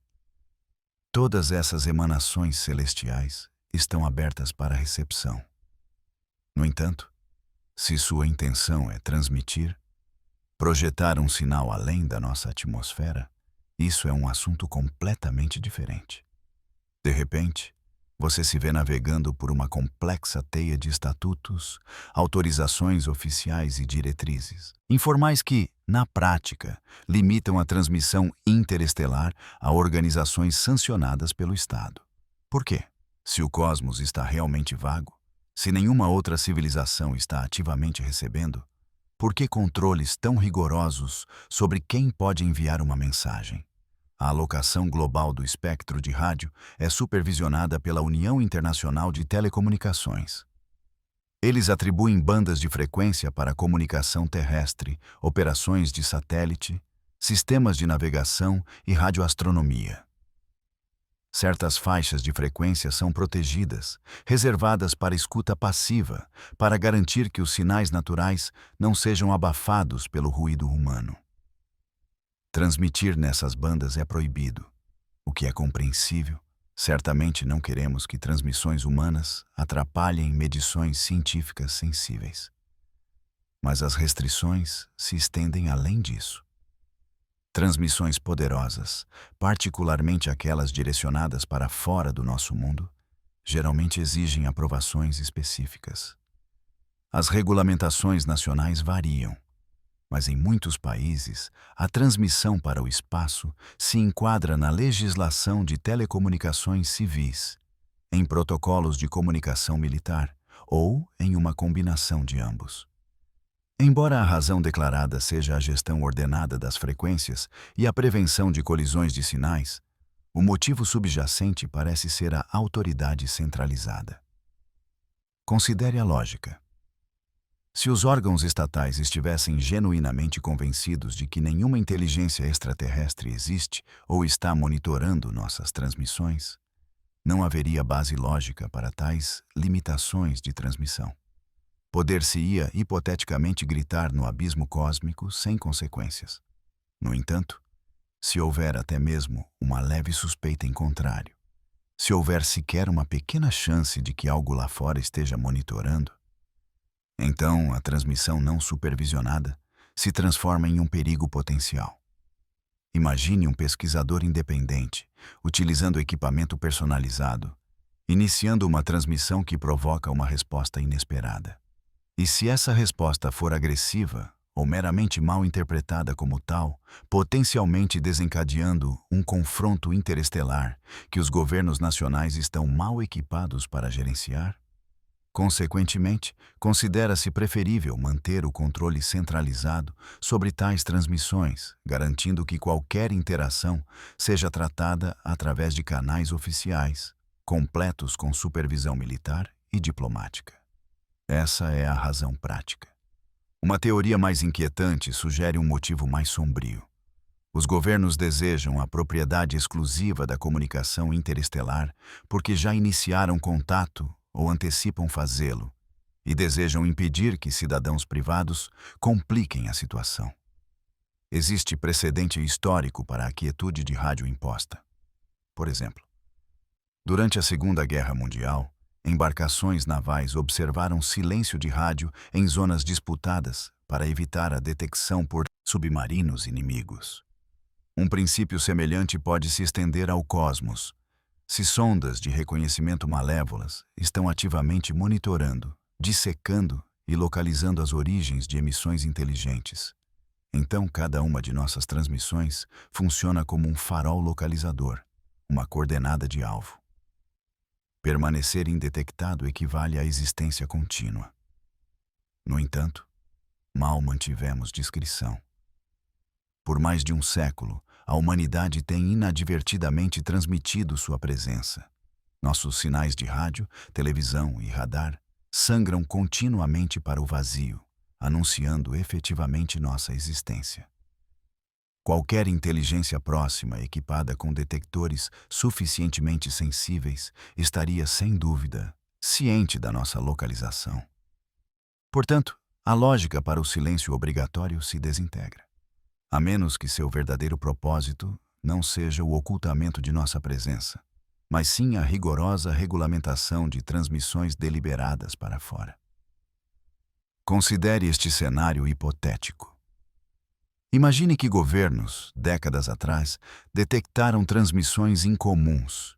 Todas essas emanações celestiais estão abertas para recepção. No entanto, se sua intenção é transmitir, projetar um sinal além da nossa atmosfera, isso é um assunto completamente diferente. De repente, você se vê navegando por uma complexa teia de estatutos, autorizações oficiais e diretrizes, informais que, na prática, limitam a transmissão interestelar a organizações sancionadas pelo Estado. Por quê? Se o cosmos está realmente vago, se nenhuma outra civilização está ativamente recebendo, por que controles tão rigorosos sobre quem pode enviar uma mensagem? A alocação global do espectro de rádio é supervisionada pela União Internacional de Telecomunicações. Eles atribuem bandas de frequência para comunicação terrestre, operações de satélite, sistemas de navegação e radioastronomia. Certas faixas de frequência são protegidas, reservadas para escuta passiva, para garantir que os sinais naturais não sejam abafados pelo ruído humano. Transmitir nessas bandas é proibido, o que é compreensível. Certamente não queremos que transmissões humanas atrapalhem medições científicas sensíveis. Mas as restrições se estendem além disso. Transmissões poderosas, particularmente aquelas direcionadas para fora do nosso mundo, geralmente exigem aprovações específicas. As regulamentações nacionais variam, mas em muitos países, a transmissão para o espaço se enquadra na legislação de telecomunicações civis, em protocolos de comunicação militar ou em uma combinação de ambos. Embora a razão declarada seja a gestão ordenada das frequências e a prevenção de colisões de sinais, o motivo subjacente parece ser a autoridade centralizada. Considere a lógica. Se os órgãos estatais estivessem genuinamente convencidos de que nenhuma inteligência extraterrestre existe ou está monitorando nossas transmissões, não haveria base lógica para tais limitações de transmissão. Poder-se-ia hipoteticamente gritar no abismo cósmico sem consequências. No entanto, se houver até mesmo uma leve suspeita em contrário, se houver sequer uma pequena chance de que algo lá fora esteja monitorando, então a transmissão não supervisionada se transforma em um perigo potencial. Imagine um pesquisador independente, utilizando equipamento personalizado, iniciando uma transmissão que provoca uma resposta inesperada. E se essa resposta for agressiva ou meramente mal interpretada como tal, potencialmente desencadeando um confronto interestelar que os governos nacionais estão mal equipados para gerenciar? Consequentemente, considera-se preferível manter o controle centralizado sobre tais transmissões, garantindo que qualquer interação seja tratada através de canais oficiais, completos com supervisão militar e diplomática. Essa é a razão prática. Uma teoria mais inquietante sugere um motivo mais sombrio. Os governos desejam a propriedade exclusiva da comunicação interestelar porque já iniciaram contato ou antecipam fazê-lo, e desejam impedir que cidadãos privados compliquem a situação. Existe precedente histórico para a quietude de rádio imposta. Por exemplo, durante a Segunda Guerra Mundial, embarcações navais observaram silêncio de rádio em zonas disputadas para evitar a detecção por submarinos inimigos. Um princípio semelhante pode se estender ao cosmos. Se sondas de reconhecimento malévolas estão ativamente monitorando, dissecando e localizando as origens de emissões inteligentes, então cada uma de nossas transmissões funciona como um farol localizador, uma coordenada de alvo. Permanecer indetectado equivale à existência contínua. No entanto, mal mantivemos discrição. Por mais de um século, a humanidade tem inadvertidamente transmitido sua presença. Nossos sinais de rádio, televisão e radar sangram continuamente para o vazio, anunciando efetivamente nossa existência. Qualquer inteligência próxima equipada com detectores suficientemente sensíveis estaria, sem dúvida, ciente da nossa localização. Portanto, a lógica para o silêncio obrigatório se desintegra. A menos que seu verdadeiro propósito não seja o ocultamento de nossa presença, mas sim a rigorosa regulamentação de transmissões deliberadas para fora. Considere este cenário hipotético. Imagine que governos, décadas atrás, detectaram transmissões incomuns,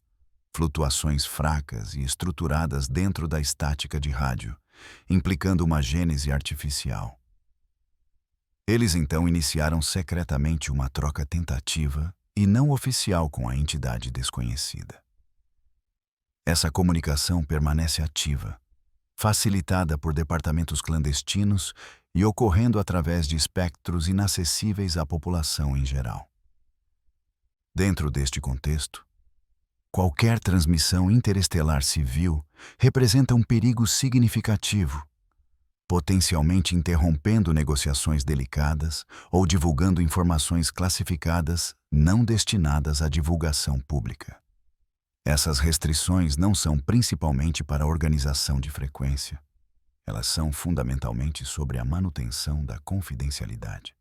flutuações fracas e estruturadas dentro da estática de rádio, implicando uma gênese artificial. Eles então iniciaram secretamente uma troca tentativa e não oficial com a entidade desconhecida. Essa comunicação permanece ativa, facilitada por departamentos clandestinos e ocorrendo através de espectros inacessíveis à população em geral. Dentro deste contexto, qualquer transmissão interestelar civil representa um perigo significativo, potencialmente interrompendo negociações delicadas ou divulgando informações classificadas não destinadas à divulgação pública. Essas restrições não são principalmente para a organização de frequência. Elas são fundamentalmente sobre a manutenção da confidencialidade.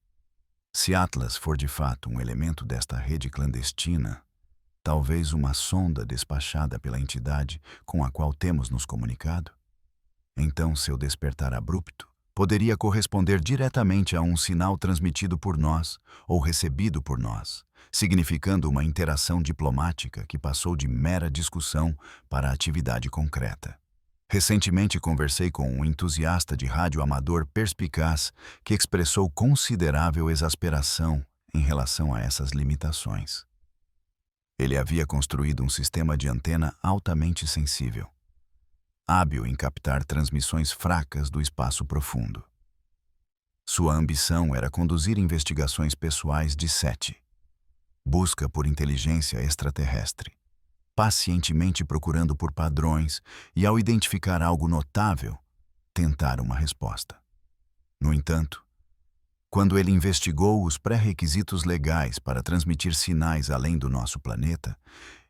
Se Atlas for de fato um elemento desta rede clandestina, talvez uma sonda despachada pela entidade com a qual temos nos comunicado, então seu despertar abrupto poderia corresponder diretamente a um sinal transmitido por nós ou recebido por nós, significando uma interação diplomática que passou de mera discussão para atividade concreta. Recentemente conversei com um entusiasta de rádio amador perspicaz que expressou considerável exasperação em relação a essas limitações. Ele havia construído um sistema de antena altamente sensível, hábil em captar transmissões fracas do espaço profundo. Sua ambição era conduzir investigações pessoais de SETI, busca por inteligência extraterrestre, pacientemente procurando por padrões e, ao identificar algo notável, tentar uma resposta. No entanto, quando ele investigou os pré-requisitos legais para transmitir sinais além do nosso planeta,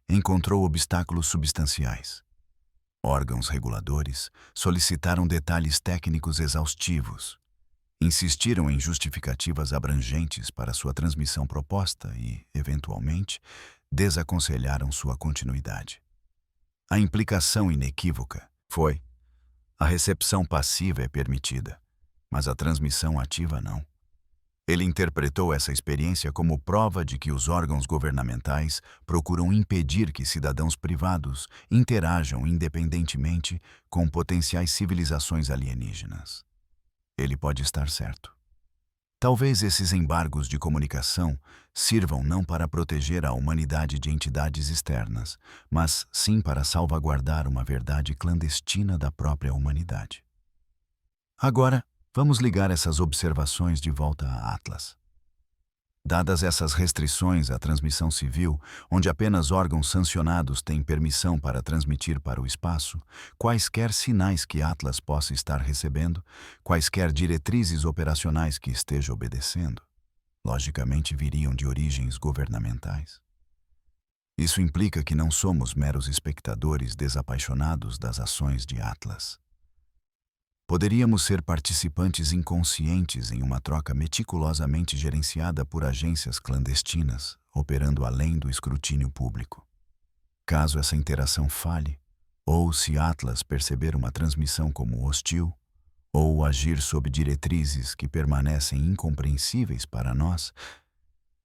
encontrou obstáculos substanciais. Órgãos reguladores solicitaram detalhes técnicos exaustivos, insistiram em justificativas abrangentes para sua transmissão proposta e, eventualmente, desaconselharam sua continuidade. A implicação inequívoca foi: a recepção passiva é permitida, mas a transmissão ativa não. Ele interpretou essa experiência como prova de que os órgãos governamentais procuram impedir que cidadãos privados interajam independentemente com potenciais civilizações alienígenas. Ele pode estar certo. Talvez esses embargos de comunicação sirvam não para proteger a humanidade de entidades externas, mas sim para salvaguardar uma verdade clandestina da própria humanidade. Agora, vamos ligar essas observações de volta a Atlas. Dadas essas restrições à transmissão civil, onde apenas órgãos sancionados têm permissão para transmitir para o espaço, quaisquer sinais que Atlas possa estar recebendo, quaisquer diretrizes operacionais que esteja obedecendo, logicamente viriam de origens governamentais. Isso implica que não somos meros espectadores desapaixonados das ações de Atlas. Poderíamos ser participantes inconscientes em uma troca meticulosamente gerenciada por agências clandestinas, operando além do escrutínio público. Caso essa interação falhe, ou se Atlas perceber uma transmissão como hostil, ou agir sob diretrizes que permanecem incompreensíveis para nós,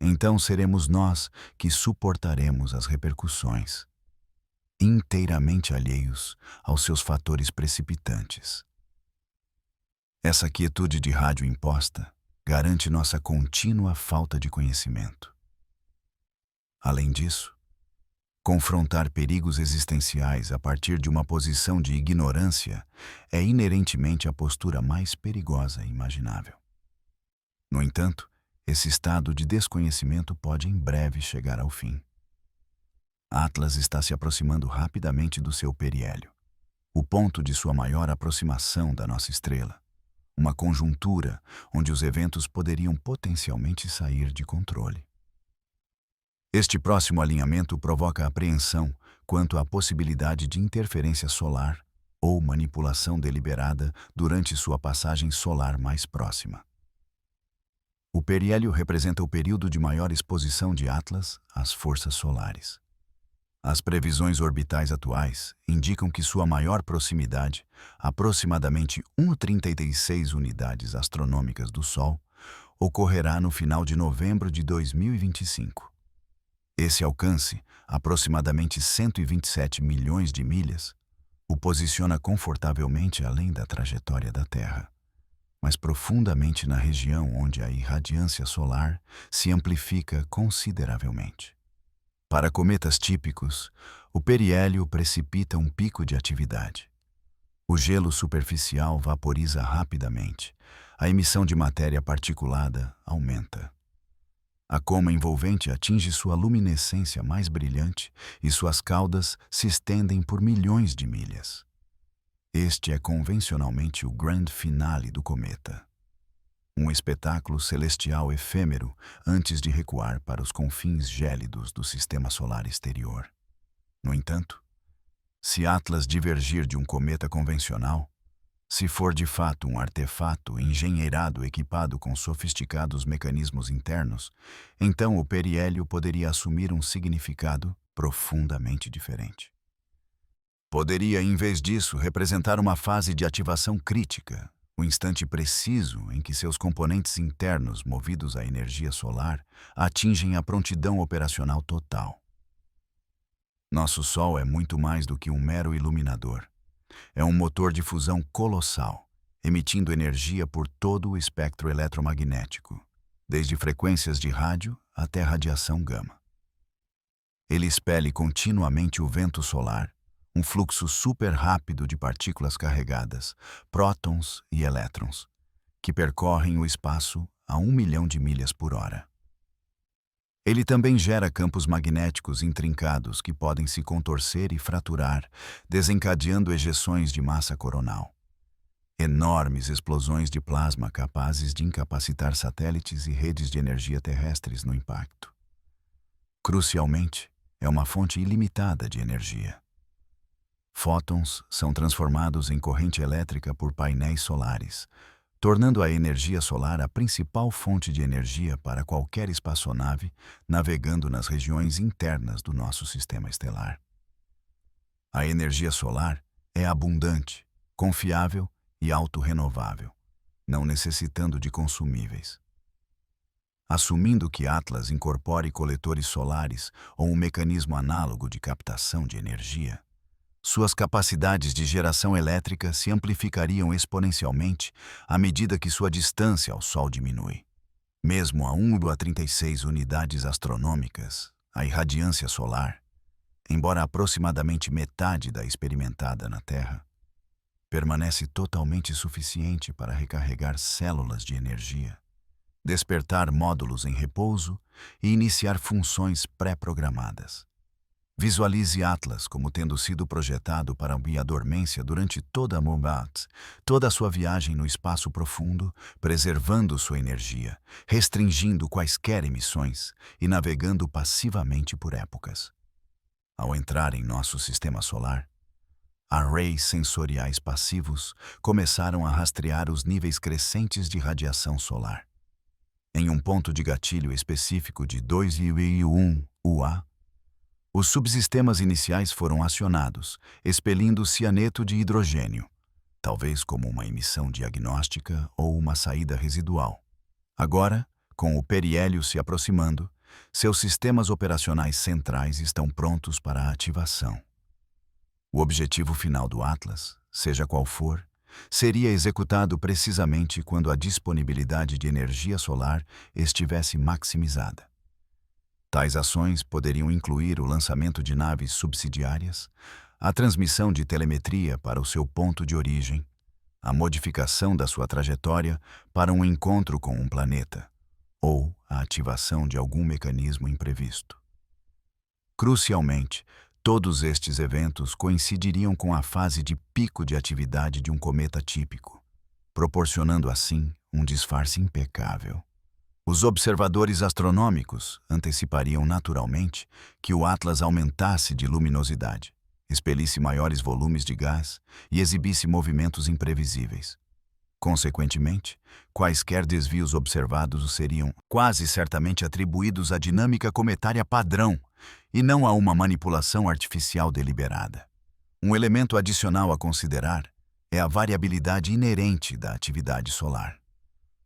então seremos nós que suportaremos as repercussões, inteiramente alheios aos seus fatores precipitantes. Essa quietude de rádio imposta garante nossa contínua falta de conhecimento. Além disso, confrontar perigos existenciais a partir de uma posição de ignorância é inerentemente a postura mais perigosa imaginável. No entanto, esse estado de desconhecimento pode em breve chegar ao fim. Atlas está se aproximando rapidamente do seu periélio, o ponto de sua maior aproximação da nossa estrela. Uma conjuntura onde os eventos poderiam potencialmente sair de controle. Este próximo alinhamento provoca apreensão quanto à possibilidade de interferência solar ou manipulação deliberada durante sua passagem solar mais próxima. O periélio representa o período de maior exposição de Atlas às forças solares. As previsões orbitais atuais indicam que sua maior proximidade, aproximadamente 1,36 unidades astronômicas do Sol, ocorrerá no final de novembro de 2025. Esse alcance, aproximadamente 127 milhões de milhas, o posiciona confortavelmente além da trajetória da Terra, mas profundamente na região onde a irradiância solar se amplifica consideravelmente. Para cometas típicos, o periélio precipita um pico de atividade. O gelo superficial vaporiza rapidamente, a emissão de matéria particulada aumenta. A coma envolvente atinge sua luminescência mais brilhante e suas caudas se estendem por milhões de milhas. Este é convencionalmente o grand finale do cometa. Um espetáculo celestial efêmero antes de recuar para os confins gélidos do sistema solar exterior. No entanto, se Atlas divergir de um cometa convencional, se for de fato um artefato engenheirado equipado com sofisticados mecanismos internos, então o periélio poderia assumir um significado profundamente diferente. Poderia, em vez disso, representar uma fase de ativação crítica, o instante preciso em que seus componentes internos, movidos à energia solar, atingem a prontidão operacional total. Nosso Sol é muito mais do que um mero iluminador. É um motor de fusão colossal, emitindo energia por todo o espectro eletromagnético, desde frequências de rádio até radiação gama. Ele expele continuamente o vento solar, um fluxo super rápido de partículas carregadas, prótons e elétrons, que percorrem o espaço a 1 milhão de milhas por hora. Ele também gera campos magnéticos intrincados que podem se contorcer e fraturar, desencadeando ejeções de massa coronal. Enormes explosões de plasma capazes de incapacitar satélites e redes de energia terrestres no impacto. Crucialmente, é uma fonte ilimitada de energia. Fótons são transformados em corrente elétrica por painéis solares, tornando a energia solar a principal fonte de energia para qualquer espaçonave navegando nas regiões internas do nosso sistema estelar. A energia solar é abundante, confiável e autorrenovável, não necessitando de consumíveis. Assumindo que Atlas incorpore coletores solares ou um mecanismo análogo de captação de energia, suas capacidades de geração elétrica se amplificariam exponencialmente à medida que sua distância ao Sol diminui. Mesmo a 1,36 unidades astronômicas, a irradiância solar, embora aproximadamente metade da experimentada na Terra, permanece totalmente suficiente para recarregar células de energia, despertar módulos em repouso e iniciar funções pré-programadas. Visualize Atlas como tendo sido projetado para a dormência durante toda toda a sua viagem no espaço profundo, preservando sua energia, restringindo quaisquer emissões e navegando passivamente por épocas. Ao entrar em nosso sistema solar, arrays sensoriais passivos começaram a rastrear os níveis crescentes de radiação solar. Em um ponto de gatilho específico de 2,1 UA, os subsistemas iniciais foram acionados, expelindo cianeto de hidrogênio, talvez como uma emissão diagnóstica ou uma saída residual. Agora, com o periélio se aproximando, seus sistemas operacionais centrais estão prontos para a ativação. O objetivo final do Atlas, seja qual for, seria executado precisamente quando a disponibilidade de energia solar estivesse maximizada. Tais ações poderiam incluir o lançamento de naves subsidiárias, a transmissão de telemetria para o seu ponto de origem, a modificação da sua trajetória para um encontro com um planeta, ou a ativação de algum mecanismo imprevisto. Crucialmente, todos estes eventos coincidiriam com a fase de pico de atividade de um cometa típico, proporcionando assim um disfarce impecável. Os observadores astronômicos antecipariam naturalmente que o Atlas aumentasse de luminosidade, expelisse maiores volumes de gás e exibisse movimentos imprevisíveis. Consequentemente, quaisquer desvios observados seriam quase certamente atribuídos à dinâmica cometária padrão e não a uma manipulação artificial deliberada. Um elemento adicional a considerar é a variabilidade inerente da atividade solar.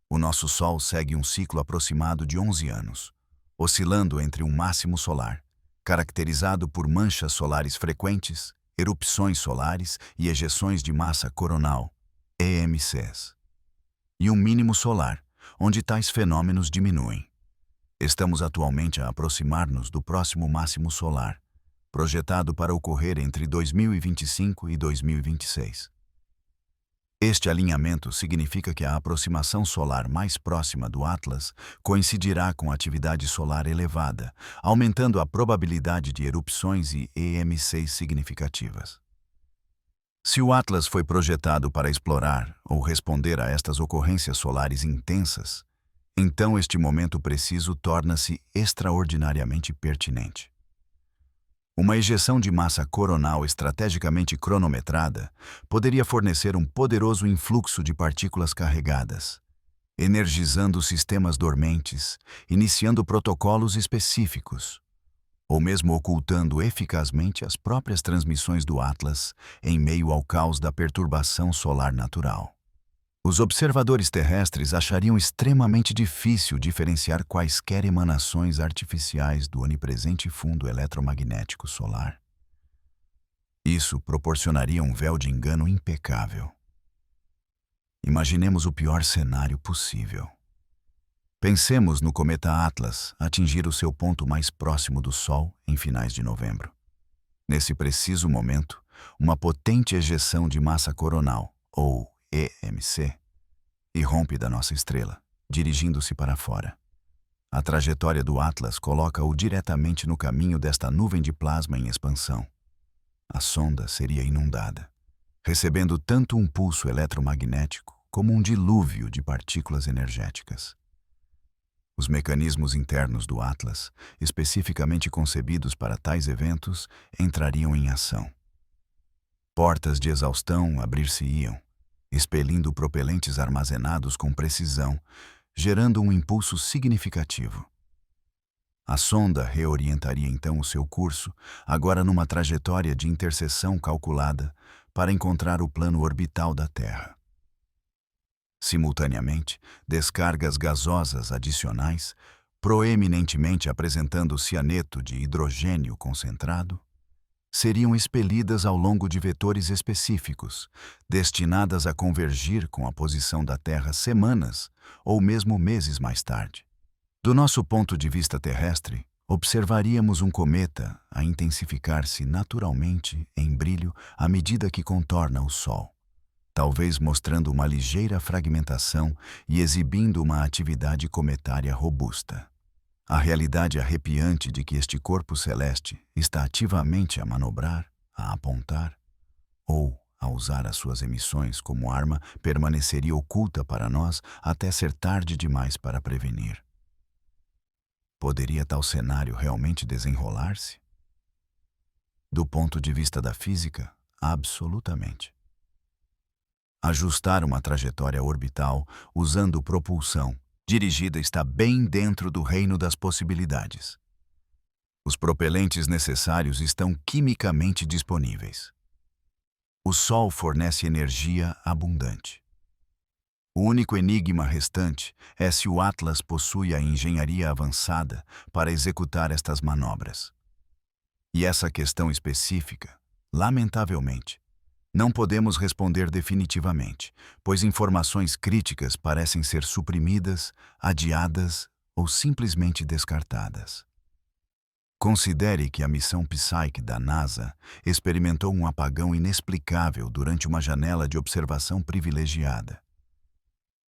O nosso Sol segue um ciclo aproximado de 11 anos, oscilando entre um máximo solar, caracterizado por manchas solares frequentes, erupções solares e ejeções de massa coronal, EMCs, e um mínimo solar, onde tais fenômenos diminuem. Estamos atualmente a aproximar-nos do próximo máximo solar, projetado para ocorrer entre 2025 e 2026. Este alinhamento significa que a aproximação solar mais próxima do Atlas coincidirá com atividade solar elevada, aumentando a probabilidade de erupções e EMCs significativas. Se o Atlas foi projetado para explorar ou responder a estas ocorrências solares intensas, então este momento preciso torna-se extraordinariamente pertinente. Uma ejeção de massa coronal estrategicamente cronometrada poderia fornecer um poderoso influxo de partículas carregadas, energizando sistemas dormentes, iniciando protocolos específicos, ou mesmo ocultando eficazmente as próprias transmissões do Atlas em meio ao caos da perturbação solar natural. Os observadores terrestres achariam extremamente difícil diferenciar quaisquer emanações artificiais do onipresente fundo eletromagnético solar. Isso proporcionaria um véu de engano impecável. Imaginemos o pior cenário possível. Pensemos no cometa Atlas atingir o seu ponto mais próximo do Sol em finais de novembro. Nesse preciso momento, uma potente ejeção de massa coronal, ou EMC, irrompe da nossa estrela, dirigindo-se para fora. A trajetória do Atlas coloca-o diretamente no caminho desta nuvem de plasma em expansão. A sonda seria inundada, recebendo tanto um pulso eletromagnético como um dilúvio de partículas energéticas. Os mecanismos internos do Atlas, especificamente concebidos para tais eventos, entrariam em ação. Portas de exaustão abrir-se-iam, expelindo propelentes armazenados com precisão, gerando um impulso significativo. A sonda reorientaria então o seu curso, agora numa trajetória de interseção calculada, para encontrar o plano orbital da Terra. Simultaneamente, descargas gasosas adicionais, proeminentemente apresentando cianeto de hidrogênio concentrado, seriam expelidas ao longo de vetores específicos, destinadas a convergir com a posição da Terra semanas ou mesmo meses mais tarde. Do nosso ponto de vista terrestre, observaríamos um cometa a intensificar-se naturalmente em brilho à medida que contorna o Sol, talvez mostrando uma ligeira fragmentação e exibindo uma atividade cometária robusta. A realidade arrepiante de que este corpo celeste está ativamente a manobrar, a apontar, ou a usar as suas emissões como arma permaneceria oculta para nós até ser tarde demais para prevenir. Poderia tal cenário realmente desenrolar-se? Do ponto de vista da física, absolutamente. Ajustar uma trajetória orbital usando propulsão dirigida está bem dentro do reino das possibilidades. Os propelentes necessários estão quimicamente disponíveis. O Sol fornece energia abundante. O único enigma restante é se o Atlas possui a engenharia avançada para executar estas manobras. E essa questão específica, lamentavelmente, não podemos responder definitivamente, pois informações críticas parecem ser suprimidas, adiadas ou simplesmente descartadas. Considere que a missão Psyche da NASA experimentou um apagão inexplicável durante uma janela de observação privilegiada.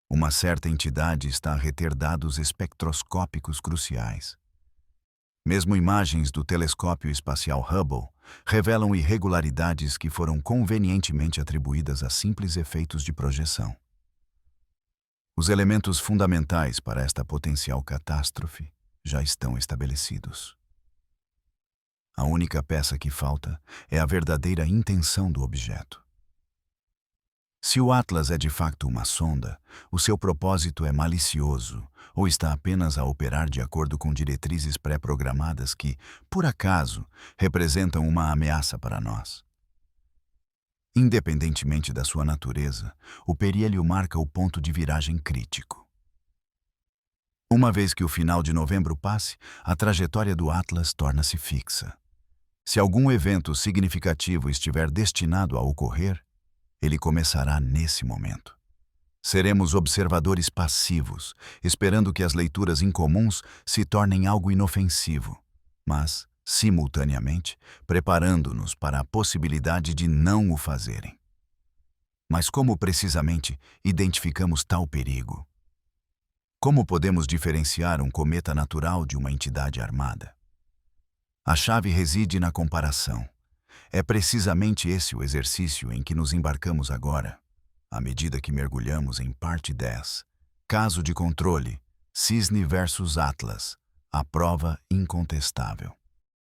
Uma certa entidade está a reter dados espectroscópicos cruciais. Mesmo imagens do telescópio espacial Hubble revelam irregularidades que foram convenientemente atribuídas a simples efeitos de projeção. Os elementos fundamentais para esta potencial catástrofe já estão estabelecidos. A única peça que falta é a verdadeira intenção do objeto. Se o Atlas é de facto uma sonda, o seu propósito é malicioso ou está apenas a operar de acordo com diretrizes pré-programadas que, por acaso, representam uma ameaça para nós. Independentemente da sua natureza, o periélio marca o ponto de viragem crítico. Uma vez que o final de novembro passe, a trajetória do Atlas torna-se fixa. Se algum evento significativo estiver destinado a ocorrer, ele começará nesse momento. Seremos observadores passivos, esperando que as leituras incomuns se tornem algo inofensivo, mas, simultaneamente, preparando-nos para a possibilidade de não o fazerem. Mas como precisamente identificamos tal perigo? Como podemos diferenciar um cometa natural de uma entidade armada? A chave reside na comparação. É precisamente esse o exercício em que nos embarcamos agora, à medida que mergulhamos em parte 10, caso de controle, Cisne versus Atlas, a prova incontestável.